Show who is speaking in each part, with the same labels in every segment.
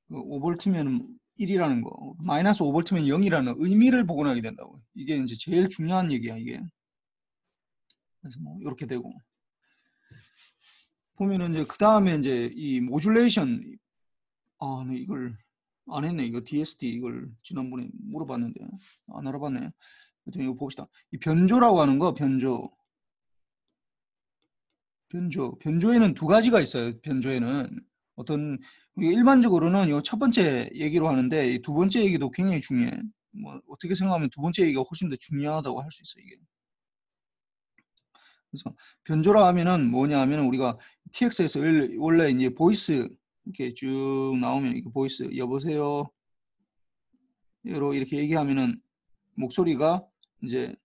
Speaker 1: 5V면 1이라는 거, 마이너스 5V면 0이라는 의미를 복원하게 된다고. 이게 이제 제일 중요한 얘기야, 이게. 그래서 뭐 이렇게 되고 보면은 이제 그 다음에 이제 이 모듈레이션, 네, 이걸 안 했네. 이거 DST 이걸 지난번에 물어봤는데 안 알아봤네. 하여튼 이거 봅시다. 이 변조라고 하는 거, 변조에는 두 가지가 있어요. 변조에는 어떤 일반적으로는 이 첫 번째 얘기로 하는데 이 두 번째 얘기도 굉장히 중요해. 뭐 어떻게 생각하면 두 번째 얘기가 훨씬 더 중요하다고 할 수 있어, 이게. 그래서 변조라 하면은 뭐냐 하면은 우리가 TX에서 원래 이제 보이스 이렇게 쭉 나오면 이게 보이스 여보세요 이렇게 얘기하면은 목소리가 이제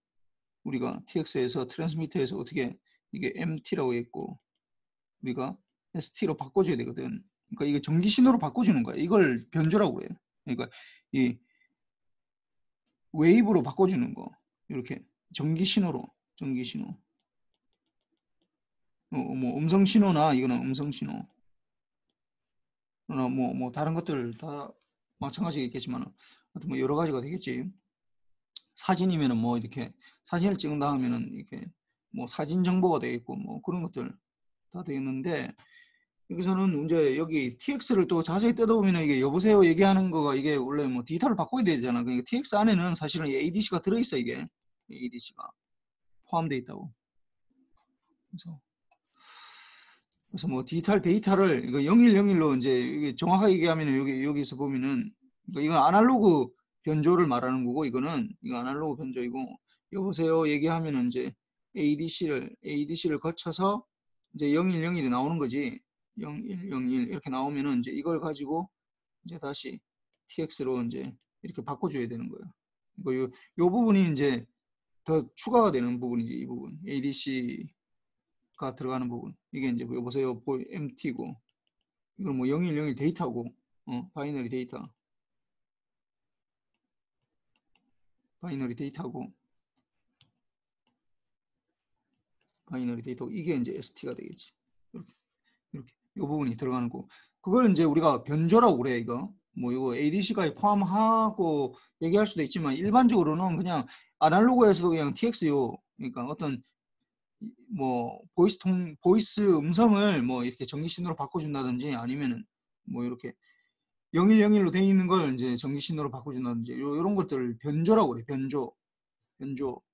Speaker 1: 우리가 TX에서 트랜스미터에서 어떻게 이게 MT라고 했고 우리가 ST로 바꿔줘야 되거든. 그러니까 이게 전기 신호로 바꿔주는 거야. 이걸 변조라고 그래요. 그러니까 이 웨이브로 바꿔주는 거 이렇게 전기 신호로 전기 신호. 뭐 음성 신호나 이거는 음성 신호. 뭐 다른 것들 다 마찬가지겠지만 하여튼 뭐 여러 가지가 되겠지. 사진이면은 뭐 이렇게 사진을 찍은다 하면은 이렇게 뭐 사진 정보가 되겠고 뭐 그런 것들 다 되겠는데 여기서는 이제 여기 TX를 또 자세히 뜯어보면 이게 여보세요 얘기하는 거가 이게 원래 뭐 데이터를 바꿔야 되잖아. 그러니까 TX 안에는 사실은 ADC가 들어있어. 이게 ADC가 포함되어 있다고. 그래서 뭐 디지털 데이터를 이거 0101로 이제 이게 정확하게 얘기하면 여기서 보면은 이건 아날로그 변조를 말하는 거고 이거 아날로그 변조이고 여보세요 얘기하면은 이제 ADC를 거쳐서 이제 0101이 나오는 거지. 0101 이렇게 나오면은 이제 이걸 가지고 이제 다시 TX로 이제 이렇게 바꿔줘야 되는 거예요. 요 부분이 이제 더 추가가 되는 부분이지. 이 부분 ADC가 들어가는 부분. 이게 이제 여보세요 MT고 이걸 뭐 0101 데이터고 바이너리 데이터고 이게 이제 ST가 되겠지. 이렇게 이 부분이 들어가는 거. 그걸 이제 우리가 변조라고 그래. 이거 뭐 이거 ADC가 포함하고 얘기할 수도 있지만 일반적으로는 그냥 아날로그에서도 그냥 TX요. 그러니까 어떤 뭐 보이스 음성을 뭐 이렇게 전기 신호로 바꿔준다든지 아니면은 뭐 이렇게 0101로 돼 있는 걸 이제 전기 신호로 바꿔준다든지 이런 것들을 변조라고 그래.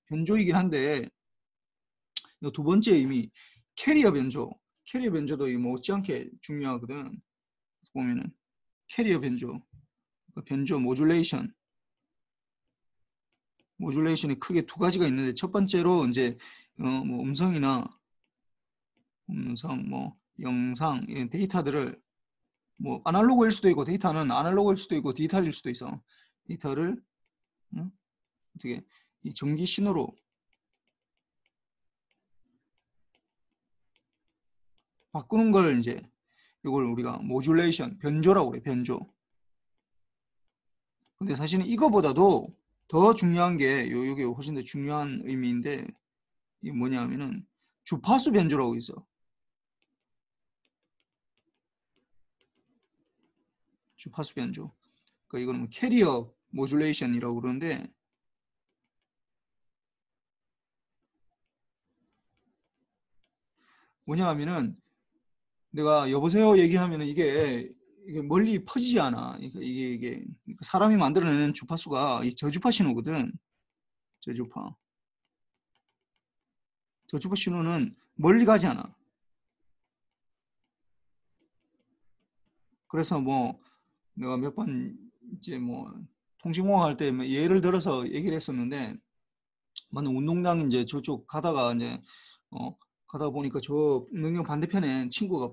Speaker 1: 변조이긴 한데 두 번째 이미 캐리어 변조도 못지않게 중요하거든. 보면은 캐리어 변조 모듈레이션이 크게 두 가지가 있는데 첫 번째로 이제 뭐 음성 뭐 영상 이런 데이터들을 뭐 아날로그일 수도 있고 데이터는 아날로그일 수도 있고 디지털일 수도 있어. 데이터를 어떻게 이 전기 신호로 바꾸는 걸 이제 이걸 우리가 모듈레이션 변조라고 그래. 변조. 근데 사실은 이거보다도 더 중요한 게 요게 훨씬 더 중요한 의미인데 이게 뭐냐 하면은 주파수 변조라고 있어. 주파수 변조. 그러니까 이거는 뭐 캐리어 모듈레이션이라고 그러는데 뭐냐 하면은 내가 여보세요 얘기하면은 이게 멀리 퍼지지 않아. 이게 사람이 만들어내는 주파수가 이 저주파 신호거든. 저주파 신호는 멀리 가지 않아. 그래서 뭐 내가 몇 번 이제 뭐 통신공학 할 때 예를 들어서 얘기를 했었는데 맞는 운동장 이제 저쪽 가다가 이제 가다 보니까 저 능력 반대편에 친구가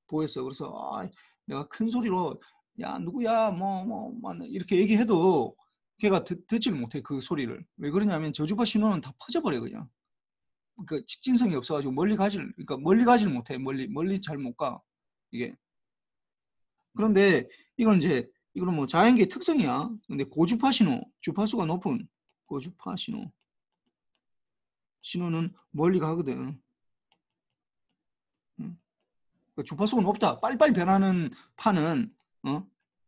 Speaker 1: 보였어. 그래서 내가 큰 소리로 야 누구야 뭐 이렇게 얘기해도 걔가 듣지를 못해. 그 소리를. 왜 그러냐면 저주파 신호는 다 퍼져버려 그냥. 그 직진성이 없어가지고 멀리 가지를 못해. 멀리 잘 못 가. 이게. 그런데 이거는 뭐 자연계의 특성이야. 근데 고주파 주파수가 높은 고주파 신호는 멀리 가거든. 그러니까 주파수가 높다. 빨리빨리 변하는 파는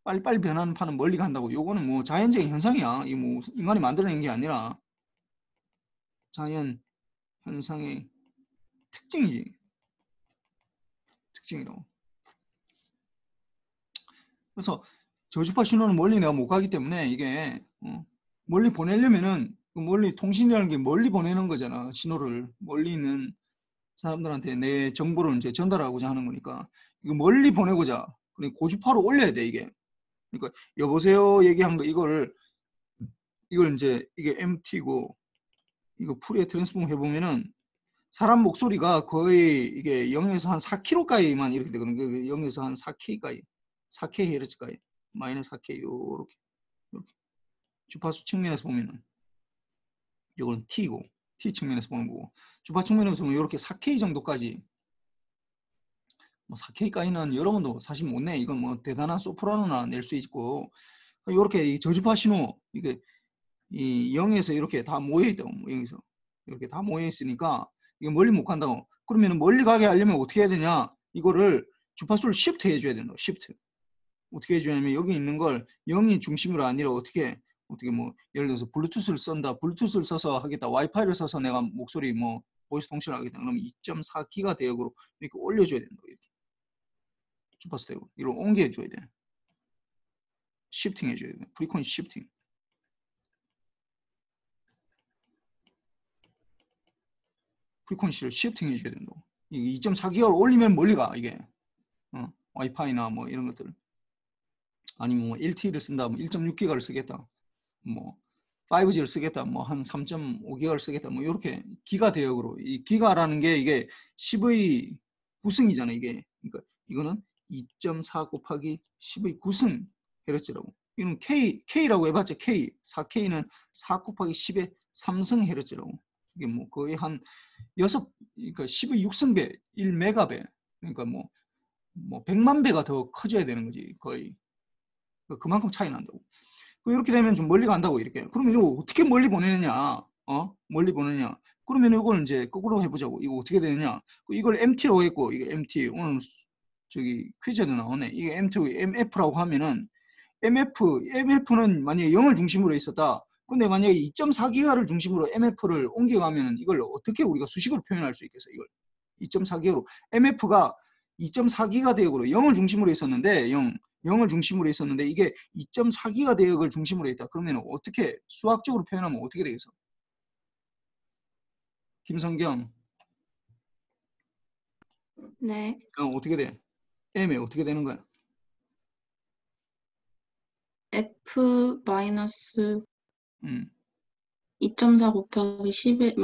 Speaker 1: 빨리빨리 변하는 판은 멀리 간다고. 요거는 뭐 자연적인 현상이야. 이 뭐 인간이 만들어낸 게 아니라 자연 현상의 특징이지. 특징이라고. 그래서 저주파 신호는 멀리 내가 못 가기 때문에 이게 멀리 보내려면은 멀리 통신이라는 게 멀리 보내는 거잖아. 신호를 멀리 있는 사람들한테 내 정보를 이제 전달하고자 하는 거니까 이거 멀리 보내고자 그러니까 고주파로 올려야 돼 이게. 그러니까 여보세요 얘기한 거 이걸 이제 이게 MT고 이거 풀에 트랜스폼 해보면은 사람 목소리가 거의 이게 0에서 한 4kHz까지만 이렇게 되거든요. 0에서 한 4K까지, 4kHz까지, 마이너스 4K 요렇게 주파수 측면에서 보면은 이건 T고 T 측면에서 보는 거고 주파 측면에서 보면 이렇게 4K 정도까지 뭐 4K까지는 여러분도 사실 못 내. 이건 뭐 대단한 소프라노나 낼 수 있고 이렇게 저주파 신호 이게 이 0에서 이렇게 다 모여 있다고 0에서 이렇게 다 모여 있으니까 이게 멀리 못 간다고. 그러면 멀리 가게 하려면 어떻게 해야 되냐? 이거를 주파수를 시프트 해줘야 된다. 시프트. 어떻게 해주냐면 여기 있는 걸 0이 중심으로 아니라 어떻게 뭐 예를 들어서 블루투스를 쓴다. 블루투스를 써서 하겠다. 와이파이를 써서 내가 목소리 뭐 보이스 통신을 하겠다. 그러면 2.4기가 대역으로 이렇게 올려줘야 된다. 이렇게 주파수 대역으로 이렇게 옮겨줘야 돼. 시프팅 해줘야 돼. 프리퀀시 시프팅. 프리퀀시를 시프팅 해줘야 된다고. 2.4기가를 올리면 멀리 가 이게. 와이파이나 뭐 이런 것들. 아니면 뭐 1T를 쓴다. 뭐 1.6기가를 쓰겠다. 뭐 5G를 쓰겠다. 뭐 한 3.5기가를 쓰겠다. 뭐 이렇게 기가 대역으로. 이 기가라는 게 이게 10의 9승이잖아 이게. 그러니까 이거는 2.4 곱하기 10의 9승 헤르츠라고. 이건 K라고 해봤자 K. 4K는 4 곱하기 10의 3승 헤르츠라고. 이게 뭐 거의 한 6, 그러니까 10의 6승배, 1메가배. 그러니까 뭐 100만 배가 더 커져야 되는 거지 거의. 그만큼 차이 난다고. 이렇게 되면 좀 멀리 간다고 이렇게. 그러면 이거 어떻게 멀리 보내느냐? 멀리 보내냐? 그러면 이걸 이제 거꾸로 해보자고. 이거 어떻게 되느냐? 이걸 MT라고 했고 이게 MT 오늘 저기 퀴즈에도 나오네. 이게 MF라고 하면은 MF는 만약에 0을 중심으로 있었다. 근데 만약에 2.4기가를 중심으로 MF를 옮겨가면은 이걸 어떻게 우리가 수식으로 표현할 수 있겠어? 이걸 2.4기가로 MF가 2.4기가 대역으로 0을 중심으로 있었는데 0을 중심으로 있었는데 이게 2.4기가 대역을 중심으로 있다. 그러면 어떻게 수학적으로 표현하면 어떻게 되겠어? 김성경.
Speaker 2: 네.
Speaker 1: 어떻게 돼? M에 어떻게 되는 거야?
Speaker 2: F 마이너스
Speaker 1: 음.
Speaker 2: 2.4 곱하기 10의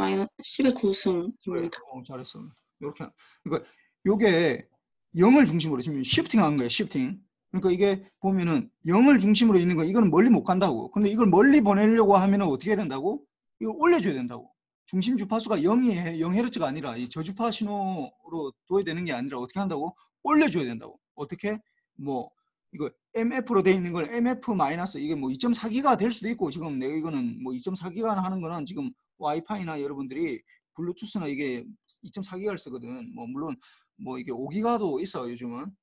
Speaker 2: 9승입니다.
Speaker 1: 그래. 잘했어. 이렇게 그러니까 요게 0을 중심으로 지금 시프팅 하는 거예요. 시프팅. 그러니까 이게 보면은 0을 중심으로 있는 거 이거는 멀리 못 간다고. 근데 이걸 멀리 보내려고 하면은 어떻게 해야 된다고? 이걸 올려줘야 된다고. 중심 주파수가 0Hz가 아니라 이 저주파 신호로 둬야 되는 게 아니라 어떻게 한다고? 올려줘야 된다고. 어떻게? 뭐 이거 MF로 돼 있는 걸 MF 마이너스 이게 뭐 2.4기가 될 수도 있고 지금 내가 이거는 뭐 2.4기가 하는 거는 지금 와이파이나 여러분들이 블루투스나 이게 2.4기가를 쓰거든. 뭐 물론 뭐 이게 5기가도 있어 요즘은.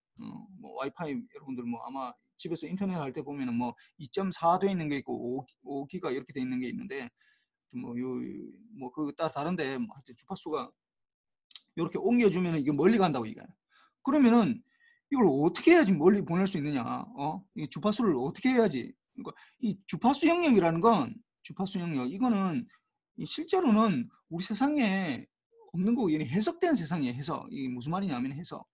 Speaker 1: 뭐 와이파이 여러분들 뭐 아마 집에서 인터넷 할 때 보면은 뭐 2.4 돼 있는 게 있고 5기가 이렇게 돼 있는 게 있는데 뭐 그 따라 다른데 하여튼 주파수가 이렇게 옮겨주면은 이게 멀리 간다고 이게. 그러면은 이걸 어떻게 해야지 멀리 보낼 수 있느냐? 이 주파수를 어떻게 해야지? 그러니까 이 주파수 영역이라는 건 주파수 영역 이거는 실제로는 우리 세상에 없는 거고 얘는 해석된 세상이에요. 해석. 이게 무슨 말이냐면 해석.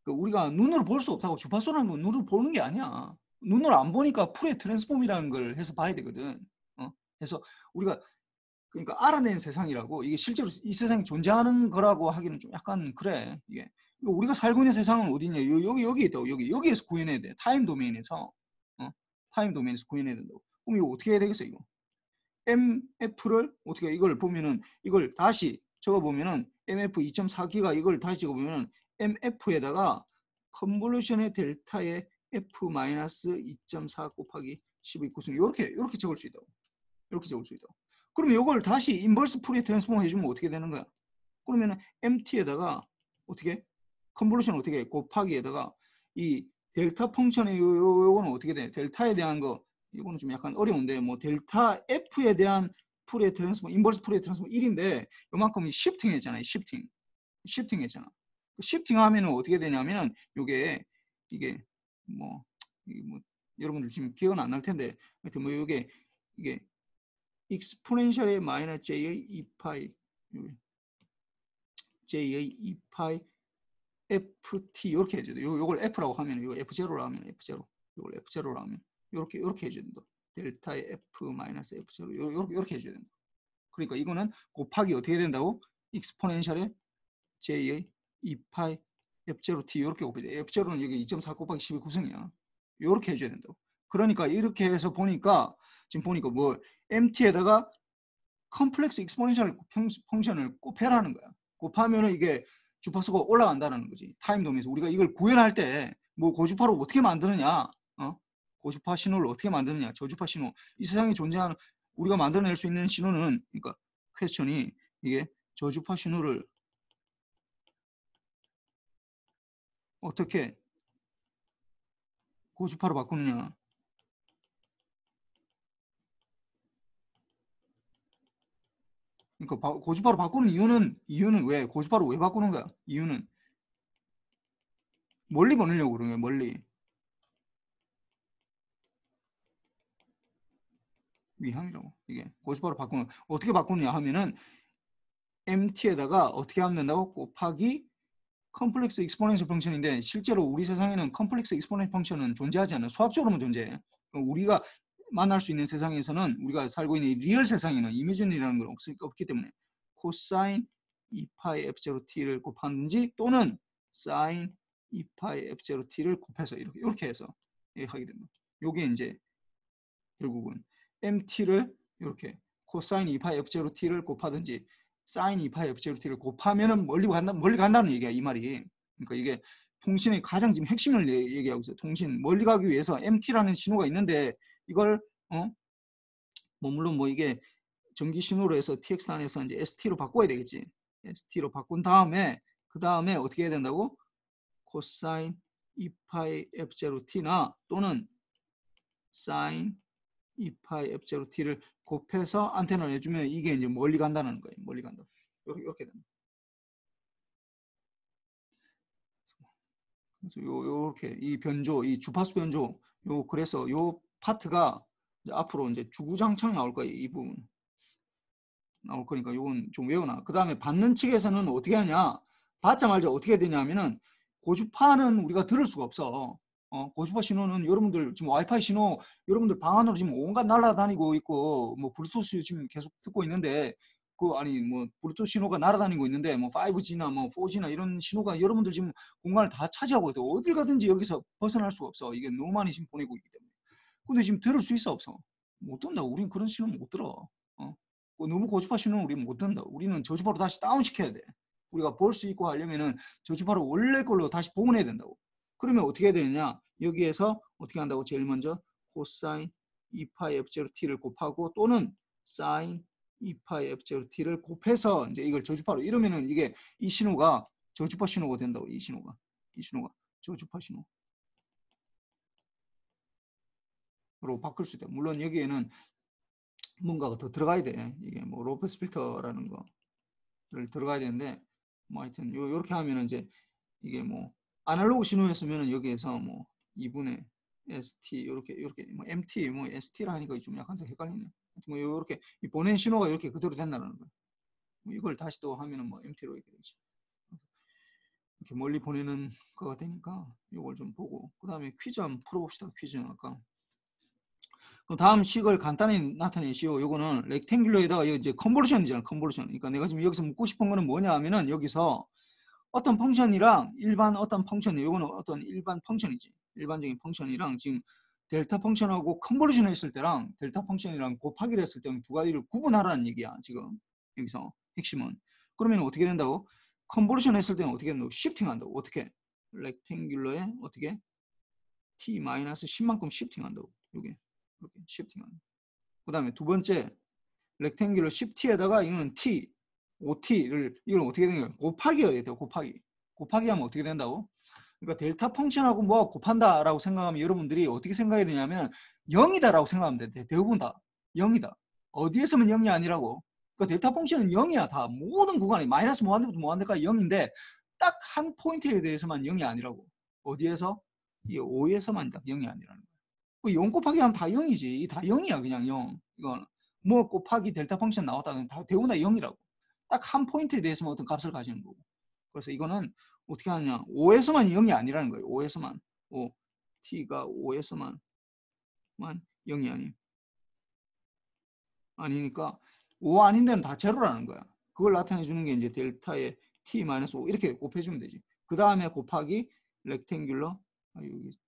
Speaker 1: 그러니까 우리가 눈으로 볼 수 없다고. 주파수라는 건 눈으로 보는 게 아니야. 눈으로 안 보니까 풀의 트랜스폼이라는 걸 해서 봐야 되거든. 그래서 우리가 그러니까 알아낸 세상이라고. 이게 실제로 이 세상에 존재하는 거라고 하기는 좀 약간 그래. 이게 우리가 살고 있는 세상은 어디냐? 여기 있다고. 여기에서 구현해야 돼. 타임 도메인에서. 타임 도메인에서 구현해야 된다고. 그럼 이거 어떻게 해야 되겠어 이거? MF를 어떻게 이걸 보면은 이걸 다시 적어보면은 MF 2.4기가 이걸 다시 적어보면은 MF에다가 컨볼루션의 델타의 F-2.4 곱하기 12 9승 이렇게 적을 수 있다고. 이렇게 적을 수 있다고. 그러면 이걸 다시 인버스 풀이 트랜스폼 해주면 어떻게 되는 거야? 그러면은 MT에다가 어떻게 컨볼루션 어떻게 해? 곱하기에다가 이 델타 펑션의 요거는 어떻게 돼? 델타에 대한 거 이거는 좀 약간 어려운데 뭐 델타 F에 대한 풀의 트랜스포 인버스 풀의 트랜스포 1인데 요만큼이 시프팅 했잖아요. 시프팅 했잖아. 시프팅 하면은 어떻게 되냐면은 이게 뭐, 뭐 여러분들 지금 기억은 안 날 텐데 하여튼 뭐 이게 익스포넨셜의 마이너스 j의 2파이 j의 2파이 ft 이렇게 해줘야 돼. 요걸 f라고 하면 이거 f0로 하면 f0 이걸 f0로 하면 이렇게 해줘야 된다. 델타의 f 마이너스 f0 이렇게 해줘야 된다. 그러니까 이거는 곱하기 어떻게 된다고? 익스포넨셜의 j의 2파이 f0t 이렇게 곱해줘. f0는 여기 2.4 곱하기 10의 구성이야. 이렇게 해줘야 된다고. 그러니까 이렇게 해서 보니까 지금 보니까 뭐 mt에다가 컴플렉스 익스포넨셜 펑션을 곱해라는 거야. 곱하면은 이게 주파수가 올라간다는 거지. 타임 도면에서 우리가 이걸 구현할 때 뭐 고주파로 어떻게 만드느냐, 고주파 신호를 어떻게 만드느냐, 저주파 신호. 이 세상에 존재하는 우리가 만들어낼 수 있는 신호는 그러니까 퀘스천이 이게 저주파 신호를 어떻게 고주파로 바꾸느냐. 그러니까 고주파로 바꾸는 이유는 왜 고주파로 왜 바꾸는 거야? 이유는 멀리 보내려고 그러는 거야. 멀리. 위향이라고. 이게 고주파로 바꾸는 어떻게 바꾸느냐 하면은 MT에다가 어떻게 하면 된다고? 곱하기 컴플렉스 익스포넨셜 펑션인데 실제로 우리 세상에는 컴플렉스 익스포넨셜 펑션은 존재하지 않아요. 수학적으로만 존재해. 우리가 만날 수 있는 세상에서는 우리가 살고 있는 리얼 세상에는 이미지널이라는 건 없기 때문에 코사인 2파이 f0t를 곱하든지 또는 사인 2파이 f0t를 곱해서 이렇게 해서 하게 됩니다. 요게 이제 결국은 MT를 이렇게 코사인 2파이 f0t를 곱하든지 사인 2파이 f0t를 곱하면은 멀리 간다는 얘기야, 이 말이. 그러니까 이게 통신의 가장 지금 핵심을 얘기하고 있어요. 통신 멀리 가기 위해서 MT라는 신호가 있는데 이걸 뭐 물론 뭐 이게 전기 신호로 해서 TX 안에서 이제 ST로 바꿔야 되겠지. ST로 바꾼 다음에 그 다음에 어떻게 해야 된다고? 코사인 2파이 f0t나 또는 사인 2파이 f0t를 곱해서 안테나를 해주면 이게 이제 멀리 간다는 거예요. 멀리 간다. 이렇게 됩니다. 그래서 요렇게 이 변조, 이 주파수 변조, 그래서 요 파트가 이제 앞으로 이제 주구장창 나올 거예요. 이 부분 나올 거니까 요건 좀 외워놔. 그 다음에 받는 측에서는 어떻게 하냐? 받자마자 어떻게 되냐면은 고주파는 우리가 들을 수가 없어. 고주파 신호는 여러분들 지금 와이파이 신호 여러분들 방 안으로 지금 온갖 날아다니고 있고 뭐 블루투스 지금 계속 듣고 있는데 아니 뭐 블루투스 신호가 날아다니고 있는데 뭐 5G나 뭐 4G나 이런 신호가 여러분들 지금 공간을 다 차지하고 있고 어딜 가든지 여기서 벗어날 수가 없어. 이게 너무 많이 지금 보내고 있기 때문에. 근데 지금 들을 수 있어 없어? 못 든다고. 우리는 그런 신호 못 들어. 너무 고주파 신호는 우리는 못 든다. 우리는 저주파로 다시 다운시켜야 돼. 우리가 볼 수 있고 하려면은 저주파로 원래 걸로 다시 복원해야 된다고. 그러면 어떻게 해야 되느냐? 여기에서 어떻게 한다고? 제일 먼저 코사인 2파이 f0t를 곱하고 또는 사인 2파이 f0t를 곱해서 이제 이걸 저주파로 이러면은 이게 이 신호가 저주파 신호가 된다고. 이 신호가 저주파 신호로 바꿀 수 있다. 물론 여기에는 뭔가가 더 들어가야 돼. 이게 뭐 로페스 필터라는 거를 들어가야 되는데 뭐 하여튼 요렇게 하면은 이제 이게 뭐 아날로그 신호였으면은 여기에서 뭐 2분의 ST 이렇게 뭐 MT 뭐 ST라 하니까 좀 약간 더 헷갈리네. 뭐 요렇게 이 보낸 신호가 이렇게 그대로 된다는 거야. 뭐 이걸 다시 또 하면은 뭐 MT로 이렇게 되지. 이렇게 멀리 보내는 거가 되니까 요걸 좀 보고 그다음에 퀴즈 한번 풀어봅시다. 퀴즈 아까. 그럼 다음 식을 간단히 나타내시오. 요거는 렉탱귤러에다가 이제 컨볼루션이잖아. 컨볼루션. 그러니까 내가 지금 여기서 묻고 싶은 거는 뭐냐 하면은 여기서 어떤 펑션이랑 일반 어떤 펑션이 요거는 어떤 일반 펑션이지. 일반적인 펑션이랑 지금 델타 펑션하고 컨볼루션 했을 때랑 델타 펑션이랑 곱하기를 했을 때는 두 가지를 구분하라는 얘기야. 지금 여기서 핵심은. 그러면 어떻게 된다고? 컨볼루션 했을 때는 어떻게 된다고? 시프팅 한다고. 어떻게? 렉탱귤러에 어떻게? t-10만큼 시프팅 한다고. 요게. 이렇게 시프팅하는. 그 다음에 두 번째 렉탱귤러 10t에다가 이거는 t, 5t를 이건 어떻게 되는 거야? 곱하기가 되겠다. 곱하기. 곱하기 하면 어떻게 된다고? 그러니까 델타 펑션하고 뭐가 곱한다라고 생각하면 여러분들이 어떻게 생각해야 되냐면 0이다라고 생각하면 돼. 대부분 다 0이다. 어디에서만 0이 아니라고. 그러니까 델타 펑션은 0이야. 다 모든 구간이 마이너스 무한대부터 무한대까지 0인데 딱 한 포인트에 대해서만 0이 아니라고. 어디에서? 이 5에서만 딱 0이 아니라는 거야. 0 곱하기 하면 다 0이지. 다 0이야 그냥 0. 이건 뭐 곱하기 델타 펑션 나왔다 그러면 다 대부분 다 0이라고. 딱 한 포인트에 대해서만 어떤 값을 가지는 거고. 그래서 이거는 어떻게 하느냐. 5에서만 0이 아니라는 거예요. 5에서만. 5. t가 5에서만 0이 아니니까 5 아닌 데는 다 제로라는 거야. 그걸 나타내 주는 게 이제 델타의 t-5 이렇게 곱해주면 되지. 그 다음에 곱하기 렉탱귤러 여기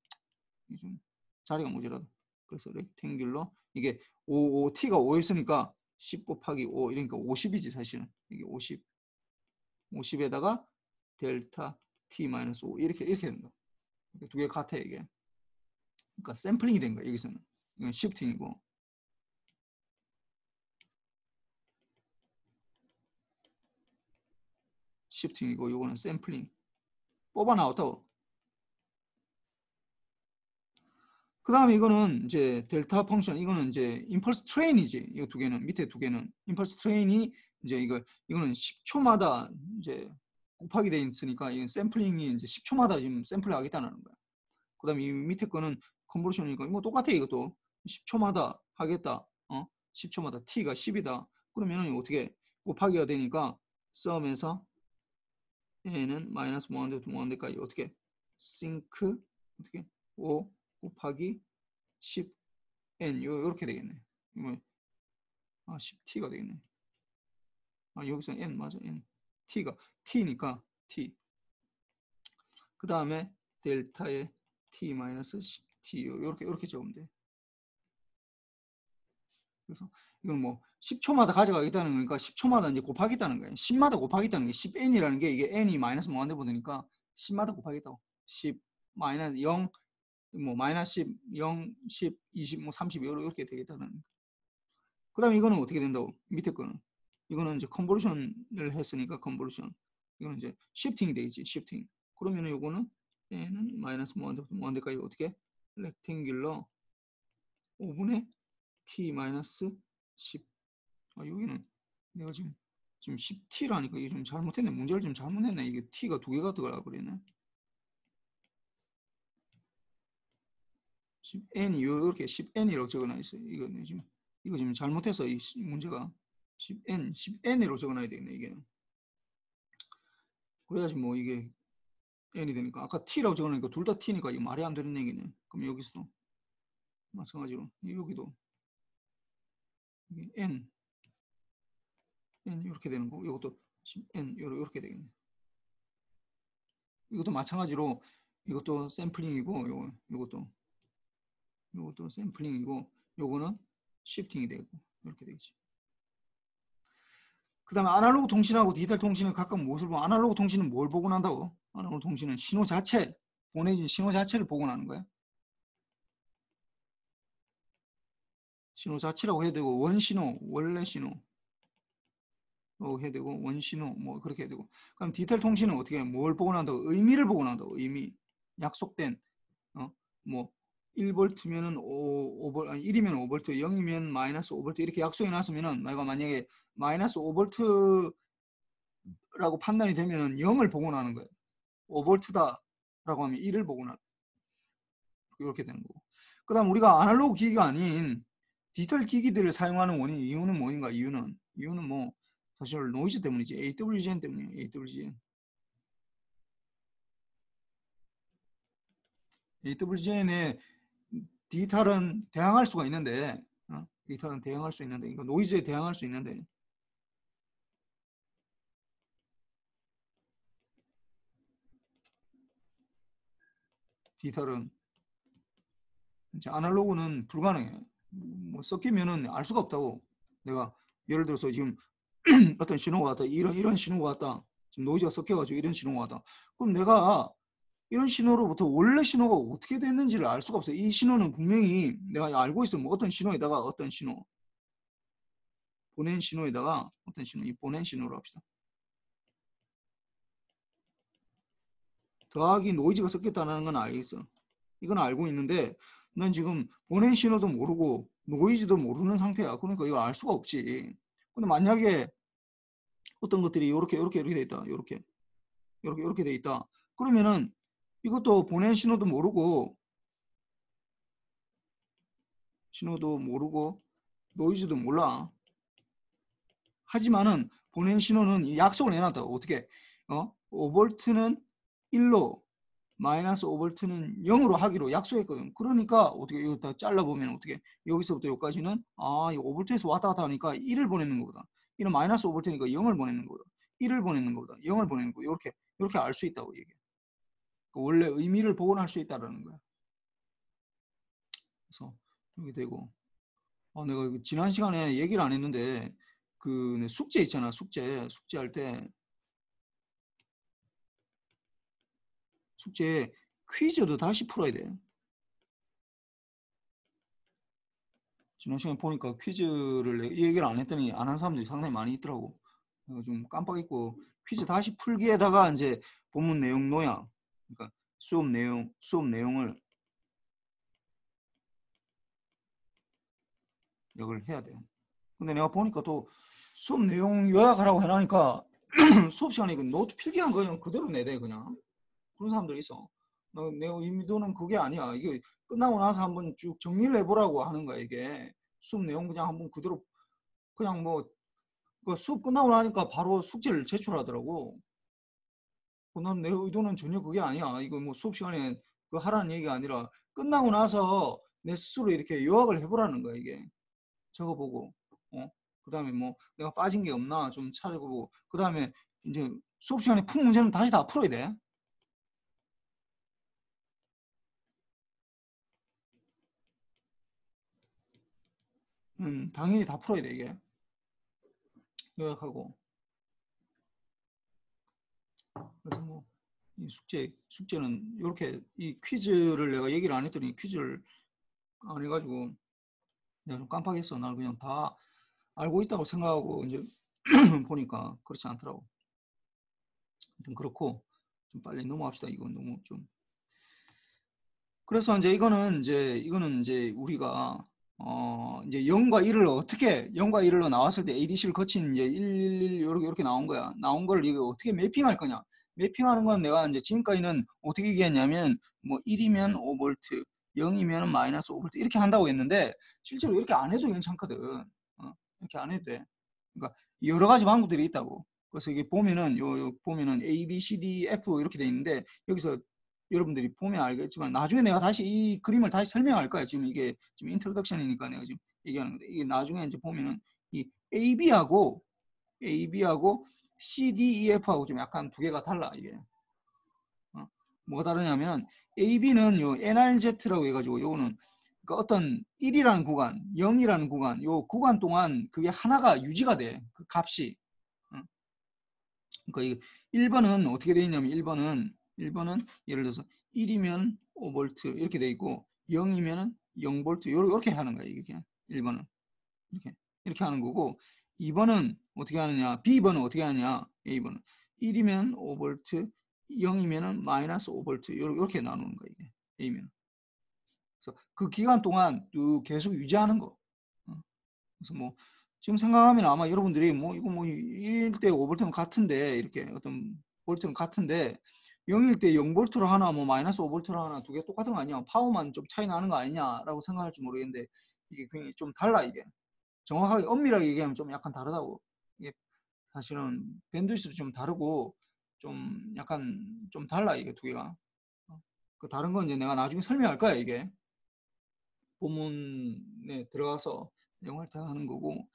Speaker 1: 좀 자리가 모자라다. 그래서 렉탱귤러 이게 5t가 5였으니까 10 곱하기 5 이러니까 50이지 사실은. 이게 50에다가 델타 t-5 이렇게 된다. 두 개 같아 이게. 그러니까 샘플링이 된 거야 여기서는. 이건 시프팅이고. 시프팅이고 이거는 샘플링. 뽑아 나왔다고. 그 다음에 이거는 이제 델타 펑션, 이거는 이제 임펄스 트레인이지. 이거 두 개는, 밑에 두 개는. 임펄스 트레인이 이제 이거는 10초마다 이제 곱하기 돼 있으니까 이건 샘플링이 이제 10초마다 지금 샘플을 하겠다는 거야. 그 다음에 이 밑에 거는 컨버션이니까 뭐 똑같아 이것도. 10초마다 하겠다. 10초마다 t가 10이다. 그러면은 어떻게 곱하기가 되니까 썸에서 n은 마이너스 무한대부터 무한대까지 어떻게 싱크 어떻게 5 곱하기 10n 요렇게 되겠네. 10t가 되겠네. 여기서 n 맞아. n t가 t니까 t. 그 다음에 델타의 t 마이너스 10t 요렇게 적으면 돼. 그래서 이건 뭐 10초마다 가져가겠다는 거니까 10초마다 이제 곱하겠다는 거예요. 10마다 곱하겠다는 게 10n이라는 게 이게 n이 마이너스 무한대로 되니까 10마다 곱하겠다고. 10 마이너스 0 뭐 마이너스 10, 0, 10, 20, 뭐 30 이렇게 되겠다는. 그 다음에 이거는 어떻게 된다고? 밑에 거는 이거는 이제 컨버전을 했으니까 컨버전. 이거는 이제 시프팅이 되겠지. 시프팅. 그러면은 이거는 얘는 마이너스 무한대부터 무한대까지 어떻게? 렉탱귤러 5분의 t 마이너스 10. 여기는 내가 지금 10t라니까 이게 좀 잘못했네. 문제를 좀 잘못했네. 이게 t가 두 개가 들어가 버리네. 10n이 이렇게 10n이라고 적어놔 있어요. 이거 지금 잘못해서 이 문제가 10n으로 적어놔야 되겠네 이게. 그래야지 뭐 이게 n이 되니까. 아까 t라고 적어놓으니까 둘 다 t니까 이거 말이 안 되는 얘기네. 그럼 여기서도 마찬가지로 여기도 이게 n 이렇게 되는 거고 이것도 10n 이렇게 되겠네. 이것도 마찬가지로 이것도 샘플링이고 요것도 샘플링이고 요거는 시프팅이 되고 이렇게 되겠지. 그 다음에 아날로그 통신하고 디지털 통신은 각각 무엇을 보고, 아날로그 통신은 뭘 보고 난다고? 아날로그 통신은 신호 자체, 보내진 신호 자체를 보고 나는 거야. 신호 자체라고 해야 되고, 원신호, 원래 신호 해야 되고, 원신호 뭐 그렇게 해야 되고. 그럼 디지털 통신은 어떻게 해? 뭘 보고 난다고? 의미를 보고 난다고. 의미. 약속된 뭐 1볼트면은 5볼트, 아니 1이면 5볼트, 0이면 마이너스 5볼트 이렇게 약속해 놨으면은 내가 만약에 마이너스 5볼트라고 판단이 되면은 0을 보고 나는 거예요. 5볼트다라고 하면 1을 보고 나 이렇게 되는 거고. 그다음 우리가 아날로그 기기가 아닌 디지털 기기들을 사용하는 이유는 뭐인가? 이유는 뭐 사실 노이즈 때문이지. AWGN 때문이에요. AWGN. AWGN에 디지털은 대항할 수가 있는데, 디지털은 대항할 수 있는데, 이거 노이즈에 대항할 수 있는데, 디지털은 이제 아날로그는 불가능해. 뭐 섞이면은 알 수가 없다고. 내가 예를 들어서 지금 어떤 신호가 왔다, 이런 신호가 왔다. 지금 노이즈가 섞여가지고 이런 신호가 왔다. 그럼 내가 이런 신호로부터 원래 신호가 어떻게 됐는지를 알 수가 없어요. 이 신호는 분명히 내가 알고 있어. 뭐 어떤 신호에다가 어떤 신호, 보낸 신호에다가 어떤 신호, 이 보낸 신호로 합시다. 더하기 노이즈가 섞였다는 건 알겠어. 이건 알고 있는데 난 지금 보낸 신호도 모르고 노이즈도 모르는 상태야. 그러니까 이거 알 수가 없지. 근데 만약에 어떤 것들이 이렇게 돼 있다. 이렇게 돼 있다. 그러면은 이것도 보낸 신호도 모르고 노이즈도 몰라. 하지만은 보낸 신호는 이 약속을 해놨다. 어떻게? 5V는 1로 마이너스 5V는 0으로 하기로 약속했거든. 그러니까 어떻게 이거 다 잘라보면 어떻게 여기서부터 여기까지는 이 5V에서 왔다 갔다 하니까 1을 보내는 거보다 이는 마이너스 5V니까 0을 보내는 거보다 1을 보내는 거보다 0을 보내는 거 이렇게 알 수 있다고 얘기해. 원래 의미를 복원할 수 있다라는 거야. 그래서 이렇게 되고 내가 지난 시간에 얘기를 안 했는데 그 숙제 있잖아. 숙제할 때 숙제 퀴즈도 다시 풀어야 돼. 지난 시간에 보니까 퀴즈를 얘기를 안 했더니 안 한 사람들이 상당히 많이 있더라고. 좀 깜빡 잊고 퀴즈 다시 풀기에다가 이제 본문 내용 노양, 그러니까 수업 내용을 요약을 해야 돼. 근데 내가 보니까 또 수업 내용 요약하라고 해놓으니까 수업 시간에 그 노트 필기한 거 그냥 그대로 내대 그냥. 그런 사람들이 있어. 내 의도는 그게 아니야. 이게 끝나고 나서 한번 쭉 정리를 해보라고 하는 거야. 이게 수업 내용 그냥 한번 그대로 그냥 뭐 수업 끝나고 나니까 바로 숙제를 제출하더라고. 난 내 의도는 전혀 그게 아니야. 이거 뭐 수업 시간에 그 하라는 얘기가 아니라 끝나고 나서 내 스스로 이렇게 요약을 해보라는 거야. 이게 적어보고 그 다음에 뭐 내가 빠진 게 없나 좀 찾아보고 그 다음에 이제 수업 시간에 푼 문제는 다시 다 풀어야 돼. 당연히 다 풀어야 돼 이게. 요약하고. 그래서 뭐 이 숙제는 이렇게 이 퀴즈를 내가 얘기를 안 했더니 퀴즈를 안 해가지고 내가 좀 깜빡했어. 난 그냥 다 알고 있다고 생각하고 이제 보니까 그렇지 않더라고. 하여튼 그렇고 좀 빨리 넘어갑시다. 이건 너무 좀. 그래서 이제 이거는 이제 우리가 이제 0과 1을 어떻게 0과 1로 나왔을 때 ADC를 거친 이제 111 이렇게 나온 거야. 나온 걸 이거 어떻게 매핑할 거냐? 매핑하는 건 내가 이제 지금까지는 어떻게 얘기했냐면 뭐 1이면 5V, 0이면 마이너스 5V 이렇게 한다고 했는데 실제로 이렇게 안 해도 괜찮거든. 이렇게 안 해도 돼. 그러니까 여러 가지 방법들이 있다고. 그래서 이게 보면은 보면은 A, B, C, D, F 이렇게 돼 있는데 여기서 여러분들이 보면 알겠지만 나중에 내가 다시 이 그림을 다시 설명할 거야. 지금 이게 지금 인트로덕션이니까 내가 지금 얘기하는 건데 이게 나중에 이제 보면은 이 AB하고 C, D, E, F하고 좀 약간 두 개가 달라 이게. 뭐가 다르냐면 AB는 요 NRZ라고 해가지고 요거는 그러니까 어떤 1이라는 구간, 0이라는 구간, 요 구간 동안 그게 하나가 유지가 돼. 그 값이. 그러니까 1번은 어떻게 되어 있냐면 1번은 예를 들어서 1이면 5V 이렇게 돼 있고 0이면 0V 이렇게 하는 거야. 이게 1번은 이렇게 하는 거고 2번은 어떻게 하느냐? B번은 어떻게 하느냐? A번은 1이면 5V 0이면 마이너스 5V 이렇게 나누는 거야. 이게 A면. 그래서 그 기간 동안 계속 유지하는 거. 그래서 뭐 지금 생각하면 아마 여러분들이 뭐 이거 뭐 1대 5V는 같은데 이렇게 어떤 볼트는 같은데 0일 때 0V로 하나 뭐 마이너스 5V로 하나 두 개 똑같은 거 아니야? 파워만 좀 차이 나는 거 아니냐라고 생각할지 모르겠는데 이게 굉장히 좀 달라 이게. 정확하게 엄밀하게 얘기하면 좀 약간 다르다고. 이게 사실은 밴드위스도 좀 다르고 좀 약간 좀 달라 이게 두 개가. 그 다른 건 이제 내가 나중에 설명할 거야 이게. 본문에 들어가서 내용을 다 하는 거고.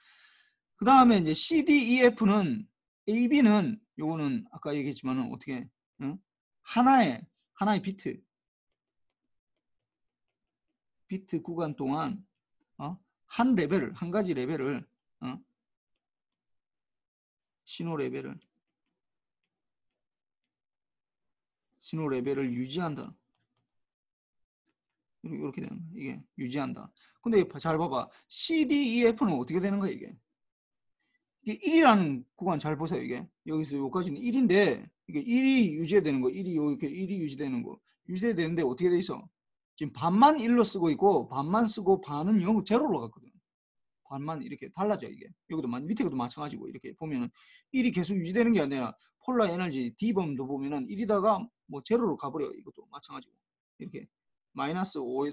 Speaker 1: 그 다음에 이제 CDEF는 AB는 요거는 아까 얘기했지만은 어떻게 하나의 비트 구간 동안 한 가지 레벨을 신호 레벨을 유지한다. 이렇게 되는 거야. 이게 유지한다. 근데 잘 봐봐. CDEF는 어떻게 되는 거야 이게? 이게 1이라는 구간 잘 보세요. 이게 여기서 여기까지는 1인데 이게 1이 유지되는 거, 1이 이렇게 1이 유지되는 거, 유지되는데 어떻게 돼 있어? 지금 반만 1로 쓰고 있고 반만 쓰고 반은 0, 제로로 갔거든. 반만 이렇게 달라져 이게. 여기도 밑에 것도 마찬가지고 이렇게 보면은 1이 계속 유지되는 게 아니라 폴라 에너지 D범도 보면은 1이다가 뭐 제로로 가버려. 이것도 마찬가지고 이렇게 마이너스 5,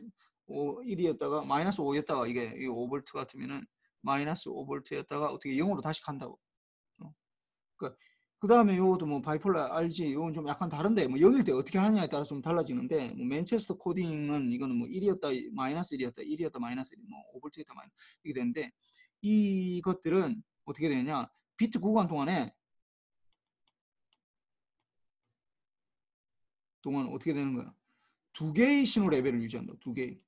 Speaker 1: 1이었다가 마이너스 5였다가 이게 5V 같으면은 마이너스 5V였다가 어떻게 0으로 다시 간다고. 그러니까 그 다음에 요것도 뭐 바이폴라 알지? 요건 좀 약간 다른데 뭐 0일 때 어떻게 하느냐에 따라 좀 달라지는데 뭐 맨체스터 코딩은 이거는 뭐 1이었다 마이너스 1이었다 1이었다 마이너스 1, 뭐 5V였다 마이너스 이게 되는데 이것들은 어떻게 되느냐? 비트 구간 동안 어떻게 되는 거야? 두 개의 신호 레벨을 유지한다. 두 개.